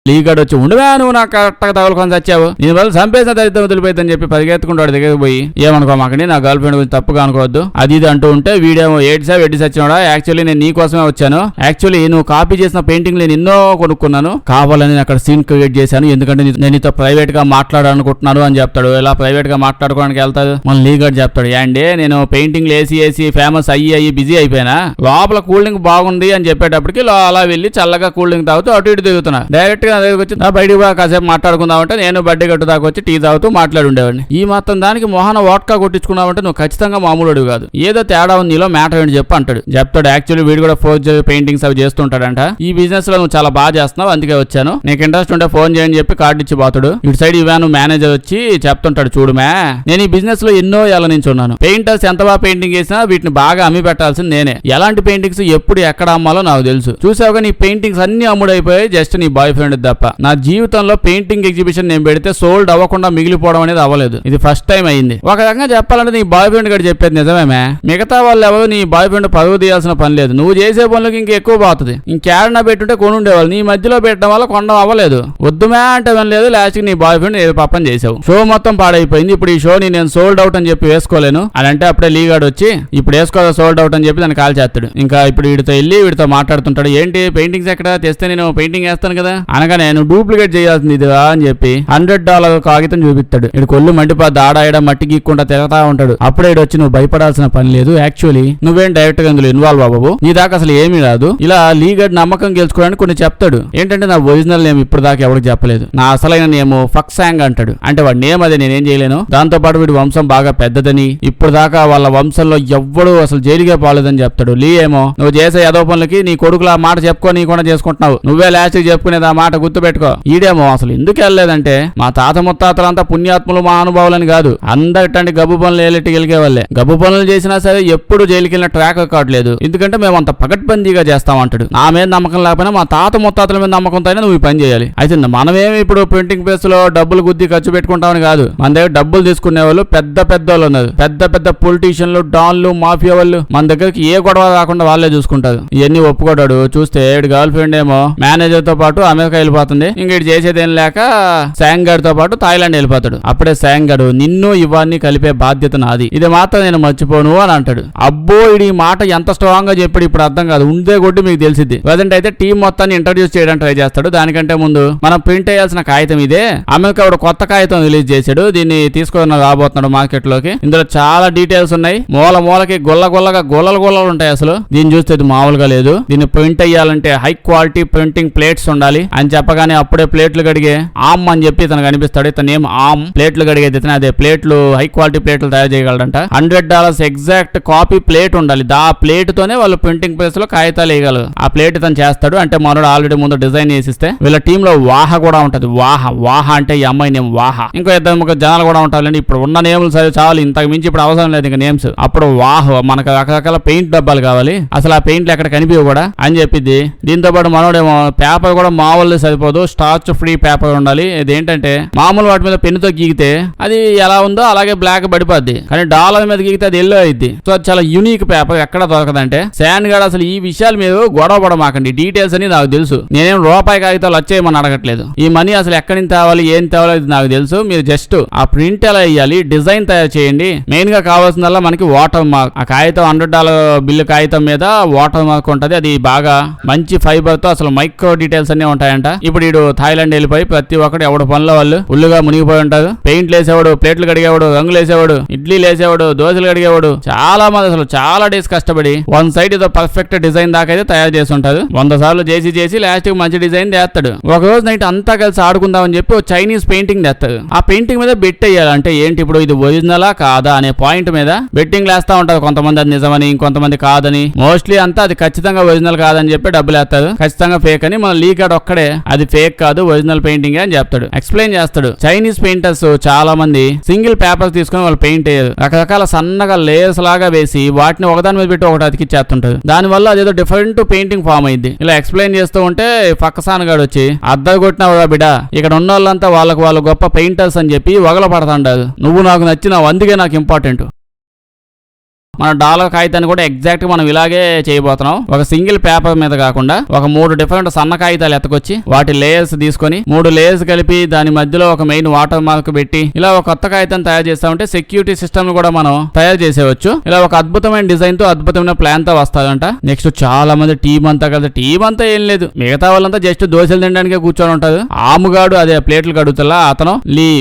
లీగాడు వచ్చి, ఉండవా నువ్వు నాకు కరెక్ట్గా తగులుకొని చచ్చావు, నేను వాళ్ళు చంపేసిన దరిద్రం వదిలిపోయిందని చెప్పి పరిగెత్తుకుంటాడు దగ్గరికి పోయి, ఏమనుకోమాకండి నా గర్ల్ ఫ్రెండ్ గురించి తప్పుగా అనుకోవద్దు అది ఇది అంటూ ఉంటే, వీడేమో ఎడ్డి సచ్చినోడా, యాక్చువల్లీ నేను నీ కోసమే వచ్చాను, యాక్చువల్లీ నువ్వు కాపీ చేసిన పెయింటింగ్ నేను ఎన్నో కొనుక్కున్నాను, కావాలని అక్కడ సీన్ క్రియేట్ చేశాను, ఎందుకంటే నేను నీతో ప్రైవేట్ గా మాట్లాడాలనుకుంటున్నాను అని చెప్తాడు. ఇలా ప్రైవేట్ గా మాట్లాడుకోవడానికి వెళ్తాడు. మళ్ళీ లీగాడు చెప్తాడు, ఏండి నేను పెయింటింగ్ వేసి ఫేమస్ అయ్యి బిజీ అయిపోయినా, లోపల కూల్ డ్రింక్ బాగుంది అని చెప్పేటప్పటికి అలా వెళ్ళి చల్లగా కూల్ డ్రింక్ తాగుతూ అటు ఇటు తిరుగుతున్నా, డైరెక్ట్ గా దగ్గరికి వచ్చి బయటికి బాగా కాసేపు మాట్లాడుకుందామంటే, నేను బడ్డీ గట్టు దాకా వచ్చి టీ తాగుతూ మాట్లాడుండేవాడిని, ఈ మాత్రం దానికి మొహన వాట్కా కొట్టించుకున్నావంటే నువ్వు ఖచ్చితంగా మామూలుడు కాదు, ఏదో తేడా ఉంది నీలో, మ్యాటర్ ఏంటి చెప్పు అంటాడు. చెప్తాడు, యాక్చువల్లీ వీడు కూడా ఫోర్జ్ పెయింటింగ్స్ అవి చేస్తుంటాడంట, ఈ బిజినెస్ లో నువ్వు చాలా బాగా చేస్తున్నావు, అందుకే వచ్చాను, నీకు ఇంట్రెస్ట్ ఉంటే ఫోన్ చేయని చెప్పి కార్డు ఇచ్చి పోతాడు. ఇటు సైడ్ ఇవాన్ మేనేజర్ వచ్చి చెప్తుంటాడు, చూడు మ్యా, నేను ఈ బిజినెస్ లో ఎన్నో ఏళ్ళ నుంచి ఉన్నాను, పెయింటర్స్ ఎంత బాగా పెయింటింగ్ చేసినా వీటిని బాగా అమ్మి పెట్టాల్సింది నేనే, ఎలాంటి పెయింటింగ్స్ ఎప్పుడు ఎక్కడ అమ్మాలో నాకు తెలుసు, చూసావుగా నీ పెయింటింగ్స్ అన్ని అమ్ముడైపోయాయి జస్ట్ నీ బాయ్ ఫ్రెండ్ ఉండేది తప్ప నా జీవితంలో పెయింటింగ్ ఎగ్జిబిషన్ నేను పెడితే సోల్డ్ అవ్వకుండా మిగిలిపోవడం అనేది అవ్వలేదు. ఇది ఫస్ట్ టైం అయింది. ఒక రకంగా చెప్పాలంటే నీ బాయ్ ఫ్రెండ్ గడి చెప్పేది నిజమేమే. మిగతా వాళ్ళు ఎవరు నీ బాయ్ ఫ్రెండ్ పరువు తీయాల్సిన పని లేదు. నువ్వు చేసే పనులకు ఇంకా ఎక్కువ పోతుంది. ఇంకేడన్నా పెట్టుంటే కొని ఉండేవాళ్ళు. నీ మధ్యలో పెట్టడం వల్ల కొండం అవ్వలేదు. వద్దుమే అంటే లేదు. లాస్ట్ నీ బాయ్ ఫ్రెండ్ ఏదో పాపం చేసావు. షో మొత్తం పాడైపోయింది. ఇప్పుడు ఈ షోని నేను సోల్డ్ అవుట్ అని చెప్పి వేసుకోలేను అని అంటే అప్పుడే లీగాడు వచ్చి ఇప్పుడు వేసుకోదా సోల్డ్ అవుట్ అని చెప్పి దాన్ని కాల్ చేస్తాడు. ఇంకా ఇప్పుడు వీడితో వెళ్ళి వీడితో మాట్లాడుతుంటాడు. ఏంటి పెయింటింగ్స్ ఎక్కడ తెస్తే నేను పెయింటింగ్ వేస్తాను కదా అనగా నేను డూప్లికేట్ చేయాల్సింది ఇదిగా అని చెప్పి $100 కాగితం చూపిస్తాడు. ఇడు కొల్లు మండిపోద్ది. ఆడాయడ మట్టి గీక్కుండా తిరగతా ఉంటాడు. అప్పుడే ఇడు వచ్చి నువ్వు భయపడాల్సిన పని లేదు. యాక్చువల్లీ నువ్వేం డైరెక్ట్ గా ఇందులో ఇన్వాల్వ్ అవ్వవు. నీ దాకా అసలు ఏమీ రాదు. ఇలా లీగడ్ నమ్మకం గెలుచుకోవడానికి కొన్ని చెప్తాడు. ఏంటంటే నా ఒరిజినల్ నేమ్ ఇప్పుడు దాకా ఎవరికి చెప్పలేదు. నా అసలైన నేమ్ ఫక్సాంగ్ అంటాడు. అంటే వాడి నేమ్ అదే, నేనేం చేయలేను. దాంతో పాటు వీడి వంశం బాగా పెద్దదని ఇప్పుడు దాకా వాళ్ళ వంశంలో ఎవ్వడు అసలు జైలుగా పోలేదని చెప్తాడు. లీ ఏమో నువ్వు చేసే ఏదో పనులకి నీ కొడుకులు ఆ మాట చెప్పుకొని కూడా చేసుకుంటున్నావు. నువ్వే లాస్ట్ చెప్పుకునేది ఆ మాట గుర్తు పెట్టుకో. ఈడేమో అసలు ఎందుకు వెళ్ళలేదంటే మా తాత ముత్తాతలంతా పుణ్యాత్ములు మహానుభావులని కాదు, అందరిటండి గబ్బు పనులు ఏలెట్టి గెలిగే వాళ్ళే. గబ్బు పనులు చేసినా సరే ఎప్పుడు జైలుకి వెళ్ళిన ట్రాక్ రికార్డ్ లేదు. ఎందుకంటే మేము అంత పకడ్బందీగా చేస్తామంటాడు. నా మీద నమ్మకం లేకపోయినా మా తాత ముత్తాతల మీద నమ్మకంతో నువ్వు ఈ పని చేయాలి. అయితే మనమేమి ఇప్పుడు ప్రింటింగ్ ప్రెస్ లో డబ్బులు గుద్ది ఖర్చు పెట్టుకుంటామని కాదు. మన దగ్గర డబ్బులు తీసుకునే వాళ్ళు పెద్ద పెద్ద వాళ్ళు ఉన్నారు. పెద్ద పెద్ద పొలిటీషియన్లు, డాన్లు, మాఫియా వాళ్ళు మన దగ్గరికి ఏ గొడవ రాకుండా వాళ్ళే చూసుకుంటారు. ఇవన్నీ ఒప్పుకోడాడు. చూస్తే గర్ల్ ఫ్రెండ్ ఏమో మేనేజర్ తో పాటు అమెరికా వెళ్ళిపోతుంది. ఇంక ఇటు చేసేదేం లేక శాంగడ్ తో పాటు థాయిలాండ్ వెళ్ళిపోతాడు. అప్పుడే శాంగడ్ నిన్ను ఇవన్నీ కలిపే బాధ్యత నాది, ఇది మాత్రం నేను మర్చిపోను అని అంటాడు. అబ్బో ఇది మాట ఎంత స్ట్రాంగ్ గా చెప్పాడు ఇప్పుడు అర్థం కాదు. ఉందే కొట్టి మీకు తెలిసిద్ది. ప్రజెంట్ అయితే టీం మొత్తాన్ని ఇంట్రడ్యూస్ చేయడానికి ట్రై చేస్తాడు. దానికంటే ముందు మనం ప్రింట్ అయ్యాల్సిన కాగితం ఇదే. అమెరికా కొత్త కాగితం రిలీజ్ చేశాడు. దీన్ని తీసుకొని రాబోతున్నాడు మార్కెట్ లోకి. ఇందులో చాలా డీటెయిల్స్ ఉన్నాయి. మూలకి గొల్లలు ఉంటాయి. అసలు దీన్ని చూస్తే ఇది మామూలుగా లేదు. దీన్ని ప్రింట్ అయ్యాలంటే హై క్వాలిటీ ప్రింటింగ్ ప్లేట్స్ ఉండాలి అని చెప్పగానే అప్పుడే ప్లేట్లు కడిగే ఆమ్ అని చెప్పి ఇతను కనిపిస్తాడు. ఇతను ఏం ఆమ్ ప్లేట్లు కడిగేది ఇతను. అదే ప్లేట్లు హై క్వాలిటీ ప్లేట్లు తయారు చేయగలడంట. $100 ఎగ్జాక్ట్ కాపీ ప్లేట్ ఉండాలి. ఆ ప్లేట్ తోనే వాళ్ళు ప్రింటింగ్ ప్రెస్ లో కాగితాలు వేయగలరు. ఆ ప్లేట్ ఇతను చేస్తాడు. అంటే మనోడు ఆల్రెడీ ముందు డిజైన్ చేసిస్తే వీళ్ళ టీమ్ లో వాహ కూడా ఉంటది. వాహ అంటే ఈ అమ్మాయి నేమ్ వాహ. ఇంకో ఇద్దరు జనాలు కూడా ఉంటారండి. ఇప్పుడు ఉన్న నేమ్లు సరే చాలు, ఇంతకు మించి ఇప్పుడు అవసరం లేదు ఇంకా నేమ్స్. అప్పుడు వాహ్ మనకు రకరకాల పెయింట్ డబ్బాలు కావాలి. అసలు ఆ పెయింట్లు ఎక్కడ కనిపించవు కూడా అని చెప్పింది. దీంతో పాటు మనోడేమో పేపర్ కూడా మామూలు సరిపోదు, స్టార్చ్ ఫ్రీ పేపర్ ఉండాలి. ఇదేంటంటే మామూలు వాటి మీద పెన్నుతో గీకితే అది ఎలా ఉందో అలాగే బ్లాక్ పడిపోద్ది, కానీ డాలర్ మీద గీకితే అది ఎల్లో అయింది. సో అది చాలా యూనిక్ పేపర్. ఎక్కడ దొరకదంటే శాన్ గడ్ అసలు ఈ విషయాలు మీరు గొడవ పడమాకండి. డీటెయిల్స్ అని నాకు తెలుసు. నేనేం రూపాయి కాగితాలు వచ్చేయమని అడగట్లేదు. ఈ మనీ అసలు ఎక్కడి నుంచి తేవాలి, ఏం తేవాలో ఇది నాకు తెలుసు. మీరు జస్ట్ ఆ ప్రింట్ ఎలా వేయాలి, డిజైన్ తయారు చేయండి. మెయిన్ గా కావాల్సిందల్లా మనకి వాటర్ మార్క్. ఆ కాగితం $100 బిల్లు కాగితం మీద వాటర్ మార్క్ ఉంటది. అది బాగా మంచి ఫైబర్ తో అసలు మైక్రో డీటెయిల్స్ అన్ని ఉంటాయంట. ఇప్పుడు వీడు థాయిలాండ్ వెళ్ళిపోయి ప్రతి ఒక్కటి ఎవడు పనుల వాళ్ళు ఉల్లుగా మునిగిపోయి ఉంటారు. పెయింట్లు వేసేవాడు, ప్లేట్లు కడిగేవాడు, రంగులు వేసేవాడు, ఇడ్లీలు వేసేవాడు, దోశలు కడిగేవాడు. చాలా మంది అసలు చాలా డేస్ కష్టపడి వన్ సైడ్ ఏదో పర్ఫెక్ట్ డిజైన్ దాకా అయితే తయారు చేసి ఉంటారు. 100 సార్లు చేసి లాస్ట్ కి మంచి డిజైన్ చేస్తాడు. ఒక రోజు నైట్ అంతా కలిసి ఆడుకుందామని చెప్పి ఒక చైనీస్ పెయింటింగ్ తెస్తాడు. ఆ పెయింటింగ్ మీద బెట్ వేయాలి. అంటే ఏంటి ఇప్పుడు ఇది ఒరిజినలా కాదా అనే పాయింట్ మీద బెట్టింగ్ వేస్తా ఉంటారు. కొంతమంది అది నిజమని, ఇంకొంతమంది కాదని. మోస్ట్లీ అంతా అది ఖచ్చితంగా ఒరిజినల్ కాదని చెప్పి డబ్బులు వేస్తారు. ఖచ్చితంగా ఫేక్ అని. మన లీగాడ్ ఒక్కడే అది ఫేక్ కాదు ఒరిజినల్ పెయింటింగ్ అని చెప్తాడు. ఎక్స్ప్లెయిన్ చేస్తాడు. చైనీస్ పెయింటర్స్ చాలా మంది సింగిల్ పేపర్స్ తీసుకుని వాళ్ళు పెయింట్ అయ్యారు. రకరకాల సన్నగా లేయర్స్ లాగా వేసి వాటిని ఒకదాని మీద పెట్టి ఒకటి అతికిచ్చేస్తుంటారు. దానివల్ల అదేదో డిఫరెంట్ పెయింటింగ్ ఫామ్ అయింది. ఇలా ఎక్స్ప్లెయిన్ చేస్తూ ఉంటే ఫక్కసాన్ గాడు వచ్చి అద్దరు కొట్టినావురా బిడ్డ, ఇక్కడ ఉన్న వాళ్ళంతా వాళ్ళు గొప్ప పెయింటర్స్ అని చెప్పి వగల పడతాండారు. నువ్వు నాకు నచ్చినావు, అందుకే నాకు ఇంపార్టెంట్. మన డాలర్ కాగితాన్ని కూడా ఎగ్జాక్ట్ గా మనం ఇలాగే చేయబోతున్నాం. ఒక సింగిల్ పేపర్ మీద కాకుండా ఒక 3 డిఫరెంట్ సన్న కాగితాలు ఎత్తకొచ్చి వాటి లేయర్స్ తీసుకొని 3 లేయర్స్ కలిపి దాని మధ్యలో ఒక మెయిన్ వాటర్ మార్క్ పెట్టి ఇలా ఒక కొత్త కాగితం తయారు చేస్తామంటే సెక్యూరిటీ సిస్టమ్ కూడా మనం తయారు చేసేవచ్చు. ఇలా ఒక అద్భుతమైన డిజైన్ తో అద్భుతమైన ప్లాన్ తో వస్తారంట. నెక్స్ట్ చాలా మంది టీం అంతా కదా, టీం అంతా ఏం లేదు, మిగతా వాళ్ళంతా జస్ట్ దోశలు తినడానికే కూర్చొని ఉంటారు. ఆముగాడు అదే ప్లేట్లు కడుగుతా అతను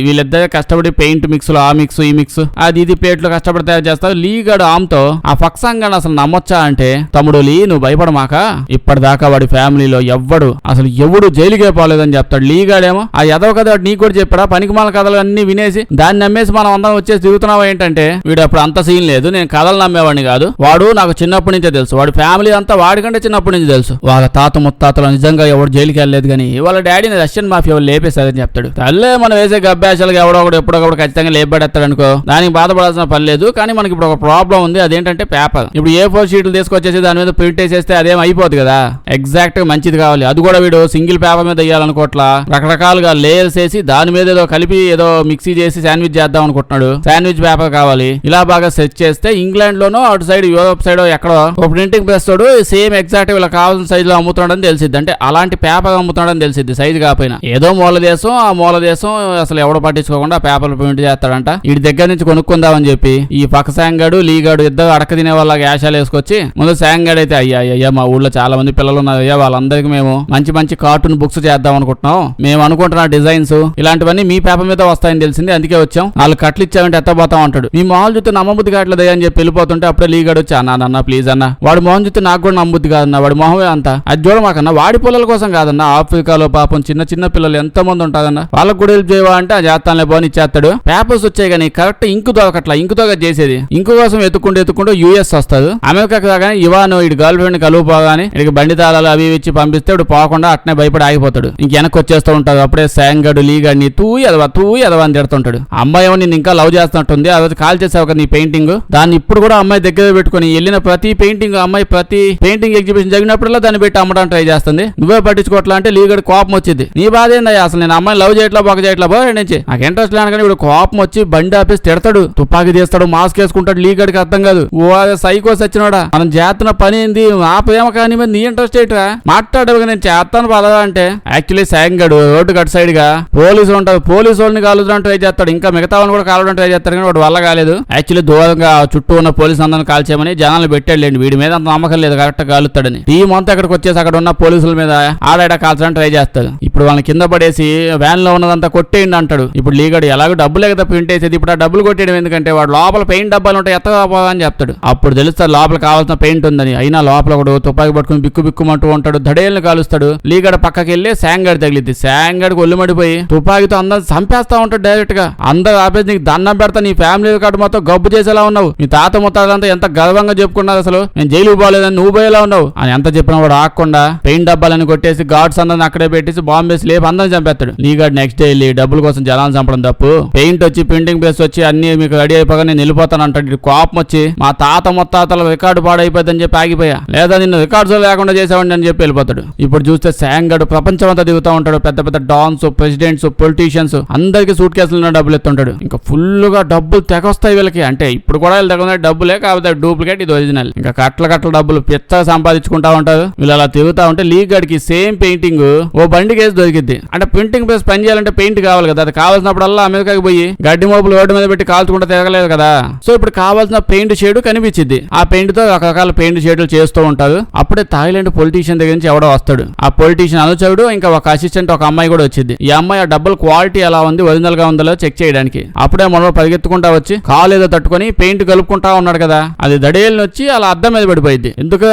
వీళ్ళిద్దరే కష్టపడి పెయింట్ మిక్స్ లో ఆ మిక్స్ ఈ మిక్స్ అది ఇది ప్లేట్లు కష్టపడి తయారు చేస్తారు. లీగాడు ఆమ్ తో ఆ ఫక్సాంగ్ అసలు నమ్మొచ్చా అంటే, తమ్ముడు లీ నువ్వు భయపడమాక, ఇప్పటిదాకా వాడి ఫ్యామిలీలో ఎవడు జైలుకే పోలేదని చెప్తాడు. లీగాడేమో ఆ ఎదవ కథ నీకు కూడా చెప్పాడా, పనికిమాల కథలు అన్ని వినేసి దాన్ని నమ్మేసి మనం అందరం వచ్చేసి తిరుగుతున్నావా ఏంటంటే, వీడు అప్పుడు అంత సీన్ లేదు, నేను కథలు నమ్మేవాడిని కాదు, వాడు నాకు చిన్నప్పటి నుంచే తెలుసు, వాడి ఫ్యామిలీ అంతా వాడికంటే చిన్నప్పటి నుంచి తెలుసు, వాళ్ళ తాత ముత్తాతలు నిజంగా ఎవడు జైలుకి వెళ్ళలేదు కానీ వాళ్ళ డాడీని రష్యన్ మాఫియా వాళ్ళు లేపేశారని చెప్తాడు. తల్లే మనం వేసే గబ్బాషాలకు ఎప్పుడొకడు ఖచ్చితంగా లేపబడేస్తాడు అనుకో, దానికి బాధపడాల్సిన పని లేదు. కానీ మనకి ఇప్పుడు ఒక ప్రాబ్లం ఉంది, ఉంది, అదేంటంటే పేపర్. ఇప్పుడు A4 షీట్లు తీసుకొచ్చేసి దాని మీద ప్రింట్ వేసేస్తే అదేం అయిపోదు కదా, ఎగ్జాక్ట్ గా మంచిది కావాలి. అది కూడా వీడు సింగిల్ పేపర్ మీద వేయాలనుకోవట్లా, రకరకాలుగా లేయర్స్ వేసి దాని మీద ఏదో కలిపి ఏదో మిక్సీ చేసి శాండ్విచ్ చేద్దాం అనుకుంటున్నాడు. శాండ్విచ్ పేపర్ కావాలి. ఇలా బాగా సెట్ చేస్తే ఇంగ్లాండ్ లోనో అటు సైడ్ యూరోప్ సైడ్ ఎక్కడో ఒక ప్రింటింగ్ ప్రెస్ తోడు సేమ్ ఎగ్జాక్ట్ ఇలా కావాల్సిన సైజ్ లో అమ్ముతున్నాడని తెలిసిద్ది. అంటే అలాంటి పేపర్ అమ్ముతున్నాడని తెలిసిద్ది, సైజు కాకపోయినా. ఏదో మూల దేశం, ఆ మూల దేశం అసలు ఎవడో పట్టించుకోకుండా పేపర్ ప్రింట్ చేస్తాడంట. వీడి దగ్గర నుంచి కొనుక్కుందామని చెప్పి ఈ పక్క శాంగాడు లీగాడు ఇద్దరు అడక తినే వాళ్ళ యాషాలు వేసుకొచ్చి ముందు శాంగాడు అయితే అయ్యా మా ఊళ్ళో చాలా మంది పిల్లలు ఉన్నారు అయ్యా, వాళ్ళందరికీ మేము మంచి మంచి కార్టూన్ బుక్స్ చేద్దాం అనుకుంటున్నాం. మేము అనుకుంటున్న డిజైన్స్ ఇలాంటివన్నీ మీ పేపర్ మీద వస్తాయని తెలిసింది, అందుకే వచ్చాం. వాళ్ళు కట్లు ఇచ్చామంటే ఎత్తపోతాం అంటాడు. మీ మొహం చూస్తే నమ్మబుద్ధి కావట్లేదు అని చెప్పి వెళ్ళిపోతుంటే అప్పుడే లీగాడు వచ్చి అన్న ప్లీజ్ అన్న, వాడి మొహం చూస్తే నాకు కూడా నమ్మబుద్ధి కాదన్న, వాడి మొహమే అంత అది చూడమాకన్నా, వాడి పిల్లల కోసం కాదన్న, ఆఫ్రికాలో పాపం చిన్న చిన్న పిల్లలు ఎంత మంది ఉంటారన్న, వాళ్ళకు కూడా హెల్ప్ చేయవా అంటే ఆ చేస్తానులే పోని ఇచ్చేస్తాడు. పేపర్స్ వచ్చాయి కానీ కరెక్ట్ ఇంకు దొరకట్లా, ఇంకుతో చేసేది. ఇంకు కోసం ఎత్తుకుంటూ యూఎస్ వస్తాడు. అమెరికాకి రాగానే ఇవాను ఇటు గర్ల్ ఫ్రెండ్ కలుపుపోగానే ఇక బండి తాళాలు అవి ఇచ్చి పంపిస్తే ఇటు పోకుండా అట్నే భయపడి ఆగిపోతాడు. ఇంక వెనక్కి వచ్చేస్తూ ఉంటాడు. అప్పుడే శాంగడు లీగాడిని తూ ఎదవా అని తిడుతుంటాడు. అమ్మాయి ఏమో నేను ఇంకా లవ్ చేస్తున్నట్టుంది, ఆ రోజు కాల్ చేసావు కదా నీ పెయింటింగ్, దాన్ని ఇప్పుడు కూడా అమ్మాయి దగ్గర పెట్టుకుని వెళ్ళిన ప్రతి పెయింటింగ్ అమ్మాయి ప్రతి పెయింటింగ్ ఎగ్జిబిషన్ జరిగినప్పుడల్లా దాన్ని పెట్టి అమ్మడానికి ట్రై చేస్తుంది. నువ్వే పట్టించుకోవట్లా అంటే లీగడ్ కోపం వచ్చింది. నీ బాధ ఏందయ్యా, అసలు నేను అమ్మాయి లవ్ చేయట్లా బొక్క చేయట్లా బో నుంచి నాకు ఇంట్రెస్ట్ లేను. కానీ ఇప్పుడు కోపం వచ్చి బండి ఆపేసి తిడతాడు, తుపాకి తీస్తాడు, మాస్క్ వేసుకుంటాడు. లీగడ్కి అర్థం కాదు, ఓ సైకో సచ్చినోడా, మనం చేస్తున్న పని ఏంది, ఆ ప్రేమ కానీ మీద నీ ఇంట్రెస్ట్ ఏంట్రా, మాట్లాడేవి నేను చేస్తాను పదరా అంటే యాక్చువల్లీ శాంగడు రోడ్డు కట్ సైడ్ గా పోలీసులు ఉంటారు, పోలీసు వాళ్ళని కాలుదడానికి ట్రై చేస్తాడు, ఇంకా మిగతా వాళ్ళని కూడా కాలడానికి ట్రై చేస్తాడు. కానీ వాడు వల్ల కాలేదు. యాక్చువల్లీ దూరంగా చుట్టూ ఉన్న పోలీసు అందరిని కాల్చేయమని జనాలు పెట్టాడులేండి, వీడి మీద అంత నమ్మకం లేదు కరెక్ట్ కాలుతాడని. టీం అంతా అక్కడికి వచ్చేసి అక్కడ ఉన్న పోలీసుల మీద ఆడాడ కాల్చడానికి ట్రై చేస్తాడు. ఇప్పుడు వాళ్ళని కింద పడేసి వ్యాన్ లో ఉన్నదంతా కొట్టేయండి అంటాడు. ఇప్పుడు లీగడు ఎలాగో డబ్బులే కదా ప్రింట్ వేసేది, ఇప్పుడు ఆ డబ్బులు కొట్టేయడం ఎందుకంటే వాడు లోపల పెయింట్ డబ్బాలు ఉంటాయి ఎత్తగా అని చెప్తాడు. అప్పుడు తెలుస్తారు లోపల కావాల్సిన పెయింట్ ఉందని. అయినా లోపల ఒకడు తుపాకి పట్టుకుని బిక్కుమంటూ ఉంటాడు, దడేళ్ళని కాలుస్తాడు. లీగడ పక్కకి వెళ్ళి శాంగడ్ తగిలిద్ది. శాంగడ్కి ఒళ్ళు మడిపోయి తుపాకితో అందరు చంపేస్తా ఉంటాడు డైరెక్ట్ గా. అందరు ఆపేసి నీకు దండం పెడతా, నీ ఫ్యామిలీ కార్డు మొత్తం గబ్బు చేసేలా ఉన్నావు, మీ తాత ముత్తాదంతా ఎంత గర్వంగా చెప్పుకున్నారు, అసలు నేను జైలు పోలేదని నువ్వు పోయేలా ఉన్నావు అని ఎంత చెప్పినా వాడు ఆకుండా పెయింట్ డబ్బాలని కొట్టేసి గార్డ్స్ అందరిని అక్కడే పెట్టేసి బాంబేసి లేపు అందరిని చంపేస్తాడు. లీగడ్ నెక్స్ట్ డే వెళ్ళి డబ్బుల కోసం జనాలను చంపడం తప్పు, పెయింట్ వచ్చి ప్రింటింగ్ ప్రెస్ వచ్చి అన్ని మీకు రెడీ అయిపోగా నేను వెళ్ళిపోతాను అంటాడు. కోపం వచ్చి మా తాత ముత్తాతల రికార్డు పాడైపోద్దని చెప్పి ఆగిపోయా, లేదా నిన్ను రికార్డ్స్ లేకుండా చేసావండి అని చెప్పి వెళ్ళిపోతాడు. ఇప్పుడు చూస్తే శాంగడు ప్రపంచం అంతా దిగుతూ ఉంటాడు. పెద్ద పెద్ద డాన్స్, ప్రెసిడెంట్స్, పొలిటీషియన్స్ అందరికి సూట్ కేసులు డబ్బులు ఎత్తుంటాడు. ఇంకా ఫుల్ గా డబ్బులు తెగొస్తాయి వీళ్ళకి. అంటే ఇప్పుడు కూడా వీళ్ళు తెగ డబ్బులే కాకపోతే డూప్లికేట్, ఇది ఒరిజినల్. ఇంకా కట్ల డబ్బులు పెచ్చగా సంపాదించుకుంటా ఉంటారు. వీళ్ళు అలా తిరుగుతా ఉంటే లీగడ్కి సేమ్ పెయింటింగ్ ఓ బండి కేసు దొరికిద్ది. అంటే ప్రింటింగ్ ప్రెస్ పని చేయాలంటే పెయింట్ కావాలి కదా, అది కావాల్సినప్పుడల్లా అమెరికాకి పోయి గడ్డి మోపులు రోడ్డు మీద పెట్టి కాల్చుకుంటూ తిరగలేదు కదా. సో ఇప్పుడు కావాల్సిన పెయింట్ షేడ్ కనిపించింది. ఆ పెయింట్ తో రకరకాల పెయింట్ షేడ్లు చేస్తూ ఉంటారు. అప్పుడే థాయిలాండ్ పొలిటీషియన్ దగ్గర నుంచి ఎవడో వస్తాడు. ఆ పొలిటీషియన్ అనుచరుడు ఇంకా ఒక అసిస్టెంట్ ఒక అమ్మాయి కూడా వచ్చింది. ఈ అమ్మాయి ఆ డబ్బుల క్వాలిటీ ఎలా ఉంది, ఒరిజినల్ గా ఉందో చెక్ చేయడానికి. అప్పుడే మనం పరిగెత్తుకుంటా వచ్చి కాలు ఏదో తట్టుకొని పెయింట్ కలుపుకుంటా ఉన్నాడు కదా, అది దడేళ్ళని వచ్చి అలా అద్దం మీద పడిపోయింది. ఎందుకు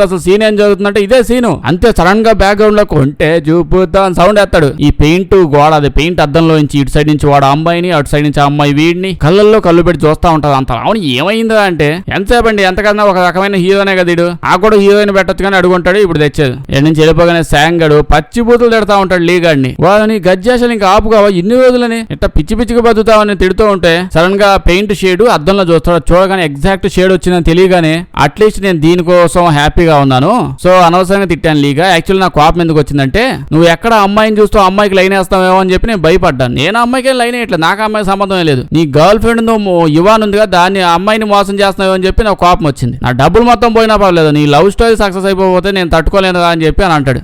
అసలు సీన్ ఏం జరుగుతుందంటే ఇదే సీను. అంతే సడన్ గా బ్యాక్గ్రౌండ్ లో కొంటే చూపుతా సౌండ్ ఎత్తాడు. ఈ పెయింట్ గోడ అది పెయింట్ అద్దంలో నుంచి ఇటు సైడ్ నుంచి వాడు అమ్మాయిని, అటు సైడ్ నుంచి అమ్మాయి వీడిని కళ్ళల్లో కళ్ళు పెట్టి చూస్తా ఉంటారు. అంత అవును ఏమైందా అంటే ఎంతసేపు అండి, ఎంతకన్నా ఒక రకమైన హీరోనే కదా ఇడు, ఆ కూడా హీరోయిన్ పెట్టచ్చు కానీ అడుగుంటాడు. ఇప్పుడు తెచ్చాడు. ఎక్కడి నుంచి వెళ్ళిపోగానే శాంగడు పచ్చి బూతులు తిడతా ఉంటాడు లీగాడిని. వాళ్ళని గజ్జాసలు ఇంకా ఆపుకోవా ఇన్ని రోజులని ఇట్లా పిచ్చిగా బతుకుతావని తిడుతూ ఉంటే సడన్ గా పెయింట్ షేడ్ అద్దంలో చూస్తాడు. చూడగానే ఎగ్జాక్ట్ షేడ్ వచ్చిందని తెలియగానే అట్లీస్ట్ నేను దీనికోసం హ్యాపీగా ఉన్నాను, సో అనవసరంగా తిట్టాను లీగా. యాక్చువల్లీ నా కోపం ఎందుకు వచ్చిందంటే నువ్వు ఎక్కడ అమ్మాయిని చూస్తూ అమ్మాయికి లైన్ వేస్తావేమో అని చెప్పి నేను భయపడ్డాను. నేను అమ్మాయికి లైన్ వేయట్లేదు, నాకు అమ్మాయికి సంబంధం లేదు. నీ గర్ల్ ఫ్రెండ్ నువ్వు యువాన్ ఉందిగా దాన్ని అమ్మాయిని మోసం చేస్తున్నావు అని చెప్పి నాకు కోపం వచ్చింది. నా డబ్బులు మొత్తం పోయినా పర్లేదు, నీ లవ్ స్టోరీ సక్సెస్ అయిపోతే నేను తట్టుకోలేను అని చెప్పి అని అంటాడు.